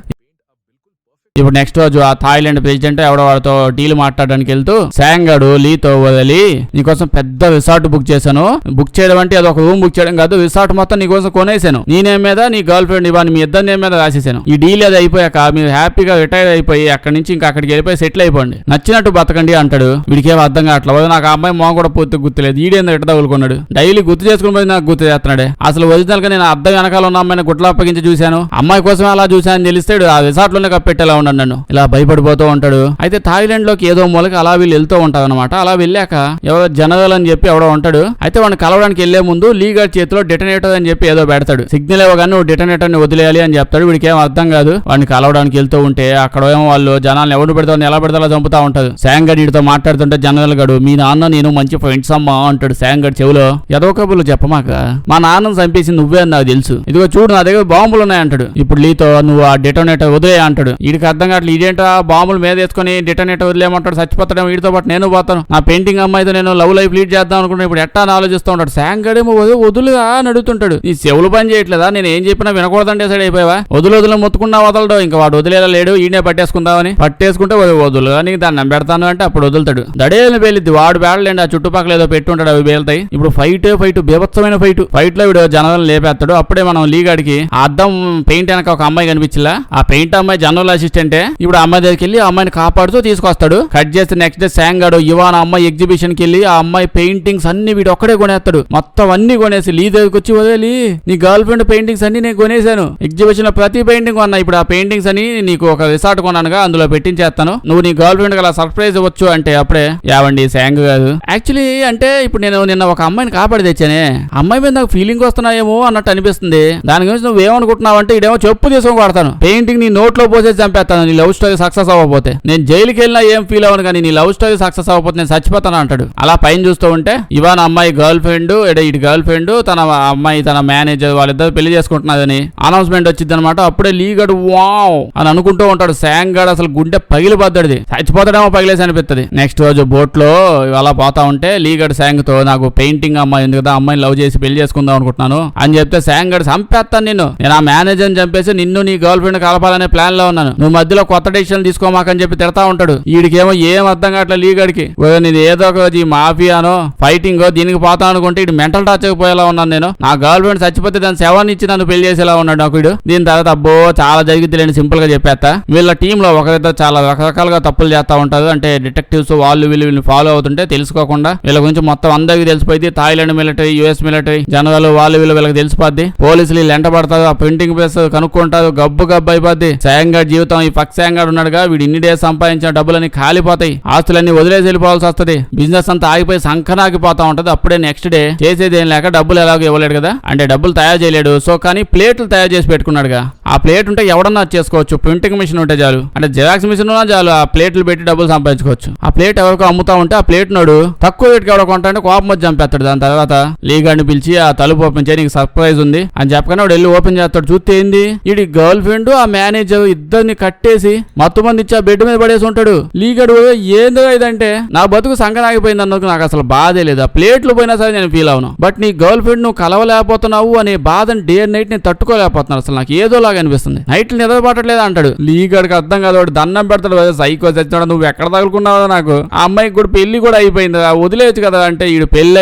ఇప్పుడు నెక్స్ట్ రోజు ఆ థాయిలాండ్ ప్రెసిడెంట్ ఎవడో వాడితో డీల్ మాట్లాడడానికి వెళ్తూ శాంగడు లీతో వదిలి నీకోసం పెద్ద రిసార్ట్ బుక్ చేశాను. బుక్ చేయడం అంటే అది ఒక రూమ్ బుక్ చేయడం కాదు, రిసార్ట్ మొత్తం నీకోసం కొనేసాను. నీ నేమ్ మీద నీ గర్ల్ ఫ్రెండ్ ఇవ్వని మీ ఇద్దరు నేమ్ మీద రాసేసాను. ఈ డీల్ అది అయిపోయాక మీరు హ్యాపీగా రిటైర్ అయిపోయి అక్కడి నుంచి ఇంకా అక్కడికి వెళ్ళిపోయి సెటిల్ అయిపోండి, నచ్చినట్టు బతకండి అంటాడు. వీడికేమో అర్థం కావట్లేదు. నాకు ఆ అమ్మాయి మొహం కూడా పూర్తి గుర్తులేదు, ఈడేందో ఎట్ట తగులుకున్నాడు. డైలీ గుర్తు చేసుకుని పోయి నాకు గుర్తు చేస్తున్నాడే. అసలు ఒరిజినల్ గా నేను అర్థం వెనకాల ఉన్న అమ్మాయిని గుట్ల అప్పగించి చూశాను, అమ్మాయి కోసమే అలా చూశాను అని తెలిస్తే ఆ రిసార్ట్ లోనే కప్పెట్టేలా ఉన్నాను నన్ను ఇలా భయపడిపోతూ ఉంటాడు. అయితే థాయిలాండ్ లోకి ఏదో మూలకి అలా వీళ్ళు వెళ్తూ ఉంటారు అనమాట. అలా వెళ్ళాక ఎవరో జనరల్ అని చెప్పి ఎవడో ఉంటాడు. అయితే వాడిని కలవడానికి వెళ్లే ముందు లీగర్ చేతిలో డెటనేటర్ అని చెప్పి ఏదో పెడతాడు. సిగ్నల్ ఇవ్వగానే నువ్వు డెటనేటర్ ని వదిలేయాలి అని చెప్తాడు. వీడికి ఏం అర్థం కాదు. వాడిని కలవడానికి వెళ్తూ ఉంటే అక్కడ ఏమో వాళ్ళు జనాలను ఎవరు పెడతారు ఎలా పెడతారో చంపుతా ఉంటారు. శాంగడ్ వీడితో మాట్లాడుతుంటే జనరల్ గడు మీ నాన్న నేను మంచి ఫ్రెండ్స్ అమ్మా అంటాడు. శాంగడ్ చెవులో ఏదో కబుర్లు చెప్పమాక మా నాన్నను చంపేసి నువ్వే అని నాకు తెలుసు. ఇదిగో చూడు నా దగ్గర బాంబులు ఉన్నాయంటాడు. ఇప్పుడు లీతో నువ్వు ఆ డెటోనేటర్ వదిలే అంటాడు. వీడికి అర్థం కావట్లేదు ఇదేంటా బాంబులు మీద వేసుకుని డెటోనేటర్ వదిలేమంటాడు. చచ్చిపోతాడేమో వీడితో పాటు నేను పోతాను. నా పెయింటింగ్ అమ్మాయితో నేను లవ్ లైఫ్ లీడ్ చేద్దాం అనుకుంటున్నా. ఇప్పుడు ఎట్టా అని ఆలోచిస్తూ ఉంటాడు. శాంగడేమో వదులుగా అని అడుగుతుంటాడు. నీ చెవులు పని చేయట్లేదా నేను ఏం చెప్పినా వినకూడదంటే సైడ్ అయిపోయావా వదులు ముత్తుకున్నా వదలడు. ఇంకా వాడు వదిలేలా లేడు. ఈయనే పట్టేసుకుందామని పట్టేసుకుంటే వదులు అని దాన్ని పెడతాను అంటే అప్పుడు వదులుతాడు. దడేలు పేలిద్ది వాడు బేడలేండి. ఆ చుట్టుపక్కల ఏదో పెట్టుంటాడు అవి పేలుతాయి. ఇప్పుడు ఫైట్ బీభత్సమైన ఫైట్ లో వీడు జనరల్ లేపేస్తాడు. అప్పుడే మనం లీగాడికి ఆ అద్దం పెయింట్ వెనక ఒక అమ్మాయి కనిపించలా. ఆ పెయింట్ అమ్మాయి జనరల్ అసిస్టెంటే. ఇప్పుడు ఆ అమ్మాయి దగ్గరికి వెళ్ళి ఆ అమ్మాయిని కాపాడుతూ తీసుకొస్తాడు. కట్ చేస్తే నెక్స్ట్ డే శాంగాడు యువాన్ అమ్మాయి ఎగ్జిబిషన్ కి వెళ్ళి ఆ అమ్మాయి పెయింటింగ్స్ అన్ని వీడు ఒక్కడే కొనేస్తాడు. మొత్తం అన్ని కొనేసి లీ దగ్గరికి వచ్చి వదిలి నీ గర్ల్ ఫ్రెండ్ పెయింటింగ్స్ అన్ని నేను కొనేసాను. ఎగ్జిబిషన్ లో ప్రతి పెయింటింగ్ కొన్నా. ఇప్పుడు ఆ పెయింటింగ్స్ అని నీకు ఒక రిసార్ట్ కొన్నానుగా అందులో పెట్టించేస్తాను. నువ్వు నీ గర్ల్ ఫ్రెండ్ అలా సర్ప్రైజ్ ఇవ్వచ్చు అంటే అప్పుడే యావండి శాంగ్ కాదు యాక్చువల్లీ అంటే ఇప్పుడు నేను నిన్న ఒక అమ్మాయిని కాపాడి తెచ్చానే. అమ్మాయి మీద నాకు ఫీలింగ్ వస్తున్నాయేమో అన్నట్టు అనిపిస్తుంది. దాని గురించి నువ్వు ఏమనుకుంటున్నావు అంటే ఇదేమో చెప్పు తీసుకొని కొడతాను. పెయింటింగ్ నీ నోట్లో పోసేసి చంపేస్తాను నీ లవ్ స్టోరీ సక్సెస్ అవ్వకపోతే. నేను జైలుకి వెళ్ళినా ఏం ఫీల్ అవ్వను కానీ నీ లవ్ స్టోరీ సక్సెస్ అవ్వకపోతే నేను చచ్చిపోతాను అంటాడు. అలా పైన చూస్తూ ఉంటే ఇవాన్ అమ్మాయి గర్ల్ ఫ్రెండ్ ఇటు గర్ల్ ఫ్రెండ్ తన అమ్మాయి తన మేనేజర్ వాళ్ళిద్దరు పెళ్లి చేసుకుంటున్నదని అనౌన్స్మెంట్ వచ్చింది అనమాట. అప్పుడే లీగడు వావ్ అని అనుకుంటూ ఉంటాడు. శాంగ్ గడ్ అసలు గుండె పగిలిపోతాడు. చచ్చిపోతాడేమో పగిలేసి అనిపిస్తుంది. నెక్స్ట్ రోజు బోట్ లో అలా పోతా ఉంటే లీగడ్ శాంగ్ తో నాకు పెయింటింగ్ అమ్మాయి ఉంది కదా అమ్మాయిని లవ్ చేసి పెళ్లి చేసుకుందాం అనుకుంటున్నాను అని చెప్తే శాంగ్ గడ్ చంపేస్తాను నేను ఆ మేనేజర్ చంపేసి నిన్ను నీ గర్ల్ ఫ్రెండ్ కలపాలనే ప్లాన్ లో ఉన్నాను. నువ్వు మధ్యలో కొత్త డెసిషన్ తీసుకోమాకని చెప్పి తిడతా ఉంటాడు. వీడికేమో ఏం అర్థం కావట్లే లీగడికి. నేను ఏదో ఒక మాఫియానో ఫైటింగ్ దీనికి పోతా అనుకుంటే ఇటు మెంటల్ టార్చ్ అయిపోయేలా ఉన్నాను నేను. నా గర్ల్ ఫ్రెండ్ చచ్చిపోతే దాని శవాన్ని ఇచ్చి నన్ను పెళ్లి చేసేలా ఉన్నాడు నాకు వీడు. దీని తర్వాత అబ్బో చాలా జరిగిద్ది లేని సింపుల్ గా చెప్పేస్తా. వీళ్ళ టీమ్ లో ఒకరిద్దరు చాలా రకరకాలుగా తప్పులు చేస్తా ఉంటారు. అంటే డిటెక్టివ్స్ వాళ్ళు వీళ్ళు ఫాలో అవుతుంటే తెలుసుకోకుండా వీళ్ళ గురించి మొత్తం అందరికి తెలిసిపోయింది. Thailand military US military general వాళ్ళు వీళ్ళకి తెలిసిపోద్ది. పోలీసులు లెంట పడతారు. ఆ ప్రింటింగ్ ప్రెస్ కనుక్కుంటారు. గబ్బు అయిపోద్ది. శాంగాడ్ జీవితం ఈ పక్క శాంగాడ్ ఉన్నాడుగా వీడు ఇన్ని డేస్ సంపాదించిన డబ్బులన్నీ కాలిపోతాయి. ఆస్తులన్నీ వదిలేసి వెళ్ళిపోవాల్సి వస్తుంది. బిజినెస్ అంతా ఆగిపోయి సంకనాగిపోతా ఉంటది. అప్పుడే నెక్స్ట్ డే చేసేది ఏం లేక డబ్బులు ఎలాగో ఇవ్వలేడు కదా. అంటే డబ్బులు తయారు చేయలేడు. సో కానీ ప్లేట్లు తయారు చేసి పెట్టుకున్నాడుగా. ఆ ప్లేట్ ఉంటే ఎవడన్నా చేసుకోవచ్చు. ప్రింటింగ్ మిషన్ ఉంటే చాలు. అంటే జిరాక్స్ మిషన్ ఉన్నా చాలు. ఆ ప్లేట్లు పెట్టి డబ్బులు సంపాదించుకోవచ్చు. ఆ ప్లేట్ ఎవరికో అమ్ముతా ఉంటే ఆ ప్లేట్ నాడు తక్కువ రేటుకి ఎవడో కొంటా అంటే కోపం వచ్చి చంపేస్తాడు. దాని తర్వాత లీగాడిని పిలిచి ఆ తలుపు ఓపెన్ చేయి నీకు సర్ప్రైజ్ ఉంది అని చెప్పగానే వాడు వెళ్ళి ఓపెన్ చేస్తాడు. చూస్తే ఏంది ఈ గర్ల్ ఫ్రెండ్ ఆ మేనేజర్ ఇద్దరిని కట్టేసి మొత్తం మంది ఇచ్చి ఆ బెడ్ మీద పడేసి ఉంటాడు. లీగడు ఏందో ఇదంటే నా బతుకు సంకనాగిపోయింది అన్నందుకు నాకు అసలు బాధే లేదు. ఆ ప్లేట్లు పోయినా సరే నేను ఫీల్ అవును. బట్ నీ గర్ల్ ఫ్రెండ్ నువ్వు కలవలేకపోతున్నావు అనే బాధని డే అండ్ నైట్ నేను తట్టుకోలేకపోతున్నాను. అసలు నాకు ఏదోలాగా అనిపిస్తుంది. నైట్లు నిద్రపట్టలేదు అంటాడు. లీగడికి అర్థం కాదు. వాడు దండం పెడతాడు. సైకో చచ్చినాడు నువ్వు ఎక్కడ తగులుకున్నావో నాకు. ఆ అమ్మాయికి కూడా పెళ్లి కూడా అయిపోయింది వదిలేయచ్చు కదా అంటే ఈడు పెళ్లి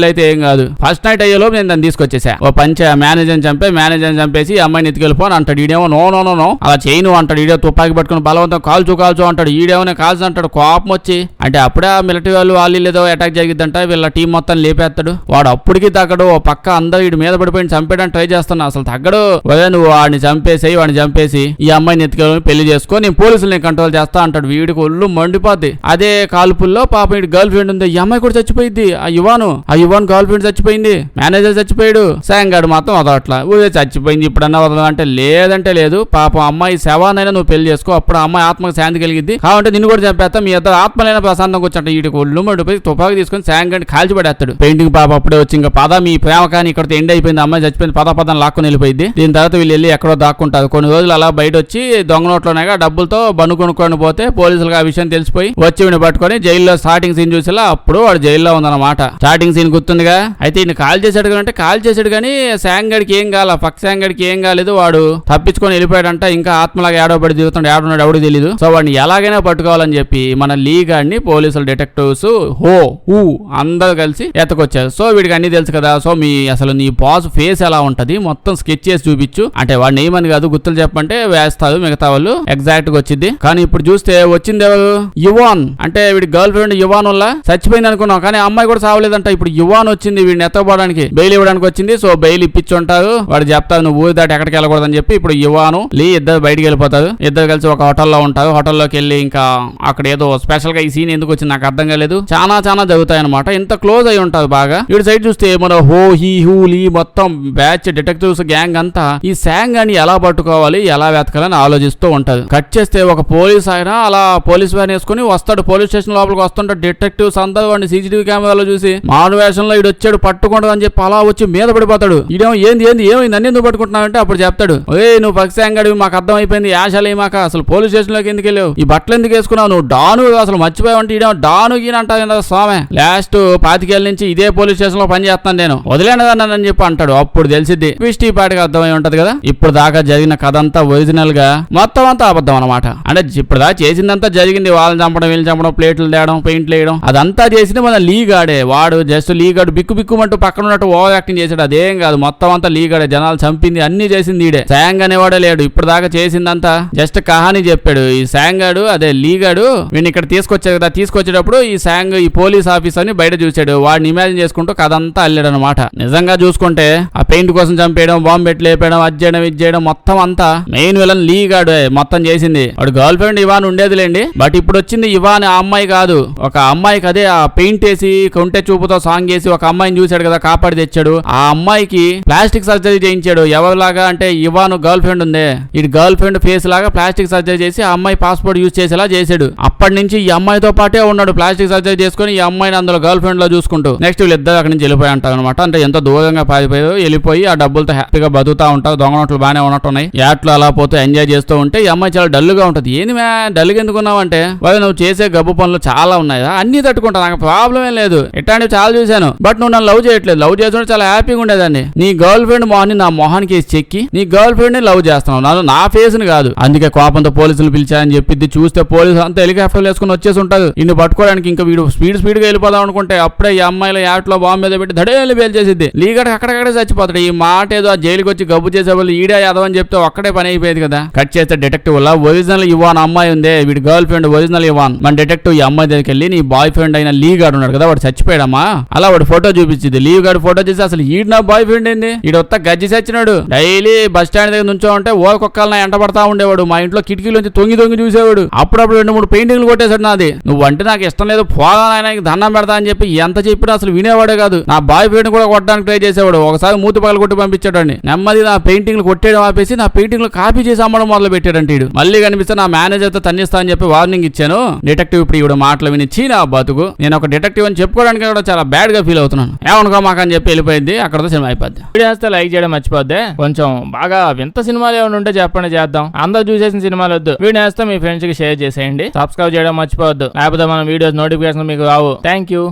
అయితే ఏం కాదు. ఫస్ట్ నైట్ అయ్యేలోపు నేను దాన్ని తీసుకొచ్చేసా. ఓ పంచ మేనేజర్ చంపేసి అమ్మాయిని ఎత్తుకెళ్ళిపోని అంటాడు. ఈడేమో నో అలా చేయను అంటాడు. ఈడే తుపాకి పట్టుకుని బలవంతం కాల్చు అంటాడు. ఈడేమో కాల్చు అంటాడు. కోపం వచ్చి అంటే అప్పుడే ఆ మిలిటరీ వాళ్ళు ఏదో అటాక్ జరిగిద్దంట. వీళ్ళ టీం మొత్తం లేపేస్తాడు. వాడు అప్పటికి తగ్గడు. ఓ పక్క అందరూ వీడి మీద పడిపోయి చంపేయడానికి ట్రై చేస్తున్నా. అసలు తగ్గడు. నువ్వు వాడిని చంపేసి ఈ అమ్మాయిని ఎత్తుకెళ్ళి పెళ్లి చేసుకో నేను పోలీసుల్ని కంట్రోల్ చేస్తా అంటాడు. వీడికి ఒళ్ళు మండిపోద్ది. అదే కాల్పుల్లో పాప వీడి గర్ల్ ఫ్రెండ్ ఉంది. ఈ అమ్మాయి కూడా చచ్చిపోయింది. ఆ యువాన్ గర్ల్ ఫ్రెండ్ చచ్చిపోయింది. మేనేజర్ చచ్చిపోయాడు. శాంగాడు మాత్రం వదలట్లా. ఊరే చచ్చిపోయింది ఇప్పుడన్నా వదలదు అంటే లేదంటే లేదు. పాపం అమ్మాయి శవానైనా నువ్వు పెళ్లి చేసుకో అప్పుడు అమ్మాయి ఆత్మకు శాంతి కలిగిద్ది. కాబట్టి నిన్ను కూడా చంపేస్తా. మీ ఇద్దరు ఆత్మలైన ప్రశాంతంగా వచ్చంట. వీడికి ఒళ్ళు మండిపోయి తుపాకి తీసుకొని శాంగాడిని కాల్చి పడేస్తాడు. పెయింటింగ్ పాప అప్పుడే వచ్చి ఇంకా పద మీ ప్రేమ కానీ ఇక్కడ ఎండ్ అయిపోయింది. అమ్మాయి చచ్చిపోయింది. పదం లాక్కుని వెళ్ళిపోయింది. దీని తర్వాత వీళ్ళు వెళ్ళి ఎక్కడో దాక్కుంటారు. కొన్ని రోజులు అలా బయట వచ్చి దొంగ నోట్లోనేగా డబ్బులతో బన్ను కొనుక్కొని పోతే పోలీసులకు ఆ విషయం తెలిసిపోయి వచ్చి వీడిని పట్టుకొని జైల్లో స్టార్టింగ్ సీన్ చూసేలా అప్పుడు వాడు జైల్లో ఉందన్నమాట. స్టార్టింగ్ సీన్ గుర్తుందిగా. అయితే ఈయన కాల్ చేశాడు కానీ శాంగడికి ఏం కాల. పక్క శాంగడికి ఏం కాలేదు. వాడు తప్పించుకొని వెళ్ళిపోయాడంట. ఇంకా ఆత్మలాగా ఏడవబడి దిగుతాడు. ఏడున్నాడు ఎవడు తెలియదు. సో వాడిని ఎలాగైనా పట్టుకోవాలని చెప్పి మన లీగాడిని పోలీసులు డిటెక్టివ్స్ అందరూ కలిసి ఎత్తకొచ్చారు. సో వీడికి అన్ని తెలుసు కదా. సో అసలు నీ బాస్ ఫేస్ ఎలా ఉంటది మొత్తం స్కెచ్ చేసి చూపించు అంటే వాడిని వేయమని కాదు, గుర్తులు చెప్పంటే వేస్తారు మిగతా వాళ్ళు, ఎగ్జాక్ట్ గా వచ్చింది. కానీ ఇప్పుడు చూస్తే వచ్చింది ఎవరు? యువాన్. అంటే వీడి గర్ల్ ఫ్రెండ్ యువాన్ వల్ల చచ్చిపోయింది అనుకున్నాం, కానీ అమ్మాయి కూడా సావలేదంట. ఇప్పుడు యువాన్ వచ్చింది వీడిని ఎత్తపోవడానికి, బెయిల్ ఇవ్వడానికి వచ్చింది. సో బెయిల్ ఇప్పించుంటారు, వాడు చెప్తారు నువ్వు ఊరి దాటి ఎక్కడికి వెళ్ళకూడదని చెప్పి. ఇప్పుడు యువాను లీ ఇద్దరు బయటికి వెళ్ళిపోతారు. ఇద్దరు కలిసి ఒక హోటల్లో ఉంటారు. హోటల్లోకి వెళ్ళి ఇంకా అక్కడ ఏదో స్పెషల్ గా ఈ సీన్ ఎందుకు వచ్చింది నాకు అర్థం కాలేదు. చాలా జరుగుతాయి అనమాట. ఇంత క్లోజ్ అయి ఉంటారు బాగా. వీడి సైడ్ చూస్తే మన హో హీ హూ లీ మొత్తం బ్యాచ్ డిటెక్టివ్స్ గ్యాంగ్ అంతా ఈ శాంగ్ అని ఎలా పట్టుకోవాలి, ఎలా వెతకాలని ఆలోచిస్తూ ఉంటారు. కట్ చేస్తే ఒక పోలీస్ ఆయన అలా పోలీస్ వ్యాన్ వేసుకుని వస్తాడు, పోలీస్ స్టేషన్ లోపలికి వస్తుంటాడు. డిటెక్టివ్స్ అందరూ వాడిని సీసీటీవీ కెమెరాలో చూసి మారు వేషంలో ఇడు వచ్చాడు పట్టుకుంటాడు అని చెప్పి అలా వచ్చి మీద పడిపోతాడు. ఇదేమో ఏమైంది నన్ను ఎందుకు పట్టుకుంటున్నావంటే అప్పుడు చెప్తాడు, ఏ నువ్వు పక్షాంగ్ అడివి, మాకు అర్థం అయిపోయింది, యాషాలు మాక అసలు పోలీస్ స్టేషన్ లోకి ఎందుకు వెళ్ళావు, ఈ బట్టలు ఎందుకు వేసుకున్నావు, నువ్వు డాను అసలు మర్చిపోయావంటే ఇదేమో డాను గీన అంటావు స్వామి, లాస్ట్ 5 ఏళ్ళ నుంచి ఇదే పోలీస్ స్టేషన్ లో పని చేస్తాను నేను, వదిలేనని చెప్పి అంటాడు. అప్పుడు తెలిసిద్ది ట్విస్ట్ ఈ పాటికి అర్థమై ఉంటది కదా. ఇప్పుడు దాకా జరిగిన కథ అంతా ఒరిజినల్ గా మొత్తం అంతా అబద్ధం అనమాట. అంటే ఇప్పుడు దాకా చేసిందంతా జరిగింది, వాళ్ళని చంపడం వీళ్ళని చంపడం, ప్లేట్లు తేయడం, పెయింట్లు వేయడం, అదంతా చేసింది మన లీగాడే. వాడు జస్ట్ లీగాడు బిక్కుమంటూ పక్కన ఉన్నట్టు ఓవర్ యాక్టింగ్ చేశాడు. అదేం కాదు, మొత్తం అంతా లీగాడే. జనాలు చంపింది అన్ని చేసింది ఈడే. శాంగ్ అనేవాడే లేడు. ఇప్పుడు దాకా చేసిందంతా జస్ట్ కహాని చెప్పాడు. ఈ శాంగాడు అదే లీగాడు వీడిని ఇక్కడ తీసుకొచ్చాడు కదా, తీసుకొచ్చేటప్పుడు ఈ శాంగ్ ఈ పోలీస్ ఆఫీసర్ ని బయట చూశాడు. వాడిని ఇమాజిన్ చేసుకుంటూ కథ అంతా అల్లాడు అనమాట. నిజంగా చూసుకుంటే ఆ పెయింట్ కోసం చంపేయడం, బాంబు పెట్టి లేపేయడం, అది చేయడం మొత్తం అంతా మెయిన్ విలన్ లీగాడు మొత్తం చేసింది. వాడు గర్ల్ ఫ్రెండ్ ఇవాన్ ఉండేదిలేండి, బట్ ఇప్పుడు వచ్చింది ఇవాన్ ఆ అమ్మాయి కాదు. ఒక అమ్మాయికి అదే ఆ పెయింట్ వేసి కొంటె చూపుతో సాంగ్ చేసి ఒక అమ్మాయిని చూశాడు కదా, కాపాడి తెచ్చాడు. ఆ అమ్మాయికి ప్లాస్టిక్ సర్జరీ చేయించాడు. ఎవరిలాగా అంటే ఇవాన్ గర్ల్ ఫ్రెండ్ ఉందే, ఈ గర్ల్ ఫ్రెండ్ ఫేస్ లాగా ప్లాస్టిక్ సర్జరీ చేసి ఆ అమ్మాయి పాస్పోర్ట్ యూజ్ చేసేలా చేశాడు. అప్పటి నుంచి ఈ అమ్మాయితో పాటే ఉన్నాడు, ప్లాస్టిక్ సర్జరీ చేసుకుని ఈ అమ్మాయిని అందులో గర్ల్ ఫ్రెండ్ లో చూసుకుంటూ. నెక్స్ట్ వీళ్ళిద్దరు అక్కడి నుంచి వెళ్ళిపోయి అంటారు అనమాట. అంటే ఎంతో దూరంగా పారిపోయారు, వెళ్ళిపోయి ఆ డబ్బులతో హ్యాపీగా బతుకుతా ఉంటారు. దొంగ నోట్లు బాగానే ఉన్నట్టున్నాయి. యాట్లు అలా పోతూ ఎంజాయ్ చేస్తూ ఉంటే ఈ అమ్మాయి చాలా డల్ గా ఉంటది. ఏంది మ్యా డల్గా ఎందుకున్నావు అంటే, వాళ్ళు నువ్వు చేసే గబ్బు పనులు చాలా ఉన్నాయా, అన్ని తట్టుకుంటా, నాకు ప్రాబ్లం ఏం లేదు, ఇట్లాంటివి చాలా చూశాను, బట్ నువ్వు నన్ను లవ్ చేయట్లేదు. లవ్ చేస్తుంటే చాలా హ్యాపీగా ఉండేదాన్ని. నీ గర్ల్ ఫ్రెండ్ మొహాన్ని నా మొహానికి వేసి చెక్కి నీ గర్ల్ ఫ్రెండ్ ని లవ్ చేస్తున్నావు, నన్ను నా ఫేస్ ని కాదు. అందుకే కోపంతో పోలీసులు పిలిచారని చెప్పి చూస్తే పోలీసులు అంతా హెలికాప్టర్లు వేసుకుని వచ్చేసి ఉంటారు. ఇన్ని పట్టుకోవడానికి. ఇంకా వీడు స్పీడ్ గా వెళ్ళిపోదాం అనుకుంటే అప్పుడే ఈ అమ్మాయిల యాట్లో బాంబు మీద పెట్టి ధడేళ్ళు పేల్చేసిద్ది. లీగడ్ అక్కడక్కడే చచ్చిపోతాడు. ఈ మాట ఏదో ఆ జైలుకి వచ్చి గబ్బు చేసే వాళ్ళు ఈడే యాదవని చెప్తే ఒక్కడే పని అయిపోయేది కదా. కట్ చేస్తే డిటెక్టివ్ వల్ల ఒరిజినల్ ఇవాన్ అమ్మాయి ఉంది, వీడి గర్ల్ ఫ్రెండ్ ఒరిజినల్ ఇవాన్. మన డిటెక్టివ్ ఈ అమ్మాయి దగ్గరికి వెళ్ళి నీ బాయ్ ఫ్రెండ్ అయిన లీగాడు ఉన్నాడు కదా, వాడు చచ్చిపోయాడమ్మా, అలా వాడు ఫోటో చూపించింది. లీగాడు ఫోటో చేసి అసలు ఈడు నా బాయ్ ఫ్రెండ్ ఏంది, ఈడు వస్తా గజ్జి చచ్చినాడు. డైలీ బస్ స్టాండ్ దగ్గర నుంచో ఉంటే ఓకొక్కల్ని ఎంట పడతా ఉండేవాడు. మా ఇంట్లో కిటికీలోంచి తొంగి చూసేవాడు. అప్పుడప్పుడు 2-3 పెయింటింగ్లు కొట్టేశాడు నాది. నువ్వు అంటే నాకు ఇష్టం లేదు, పోదా ఆయనకి దండం పెడతా అని చెప్పి ఎంత చెప్పినా అసలు వినేవాడే కాదు. నా బాయ్ ఫ్రెండ్ కూడా కొట్టడానికి ట్రై చేసేవాడు. ఒకసారి మూతి పగలు కొట్టి పంపించాడు. నెమ్మది నా పెయింటింగ్లు కొట్టేయడం ఆపేసి నా పెయింటింగ్లు కాపీ చేసి అమ్మడం మొదలు పెట్టాడంటే వీడు. మళ్ళీ కనిపిస్తే నా మేనేజర్ తో తన్నిస్తా అని చెప్పి వార్నింగ్ ఇచ్చాను. డిటెక్టివ్ ఇప్పుడు ఈవిడ మాటలు విని చీనా బతుకు, నేను ఒక డిటెక్టివ్ అని చెప్పుకోవడానికి కూడా చాలా బ్యాడ్ గా ఫీల్ అవుతున్నాను, ఏమనుకో మాకని చెప్పి వెళ్ళిపోయింది. అక్కడతో సినిమా అయిపోద్ది. వీడియో వస్తే లైక్ చేయడం మర్చిపోద్ది. కొంచెం బాగా వింత సినిమాలు ఏమైనా ఉంటే చెప్పండి, చేద్దాం. అందరూ చూసేసిన సినిమాలు వద్దు. వీడియో వస్తే మీ ఫ్రెండ్స్ కి షేర్ చేసేయండి. సబ్స్క్రైబ్ చేయడం మర్చిపోవద్దు, లేకపోతే మన వీడియోస్ నోటిఫికేషన్ మీకు రావు. Thank you.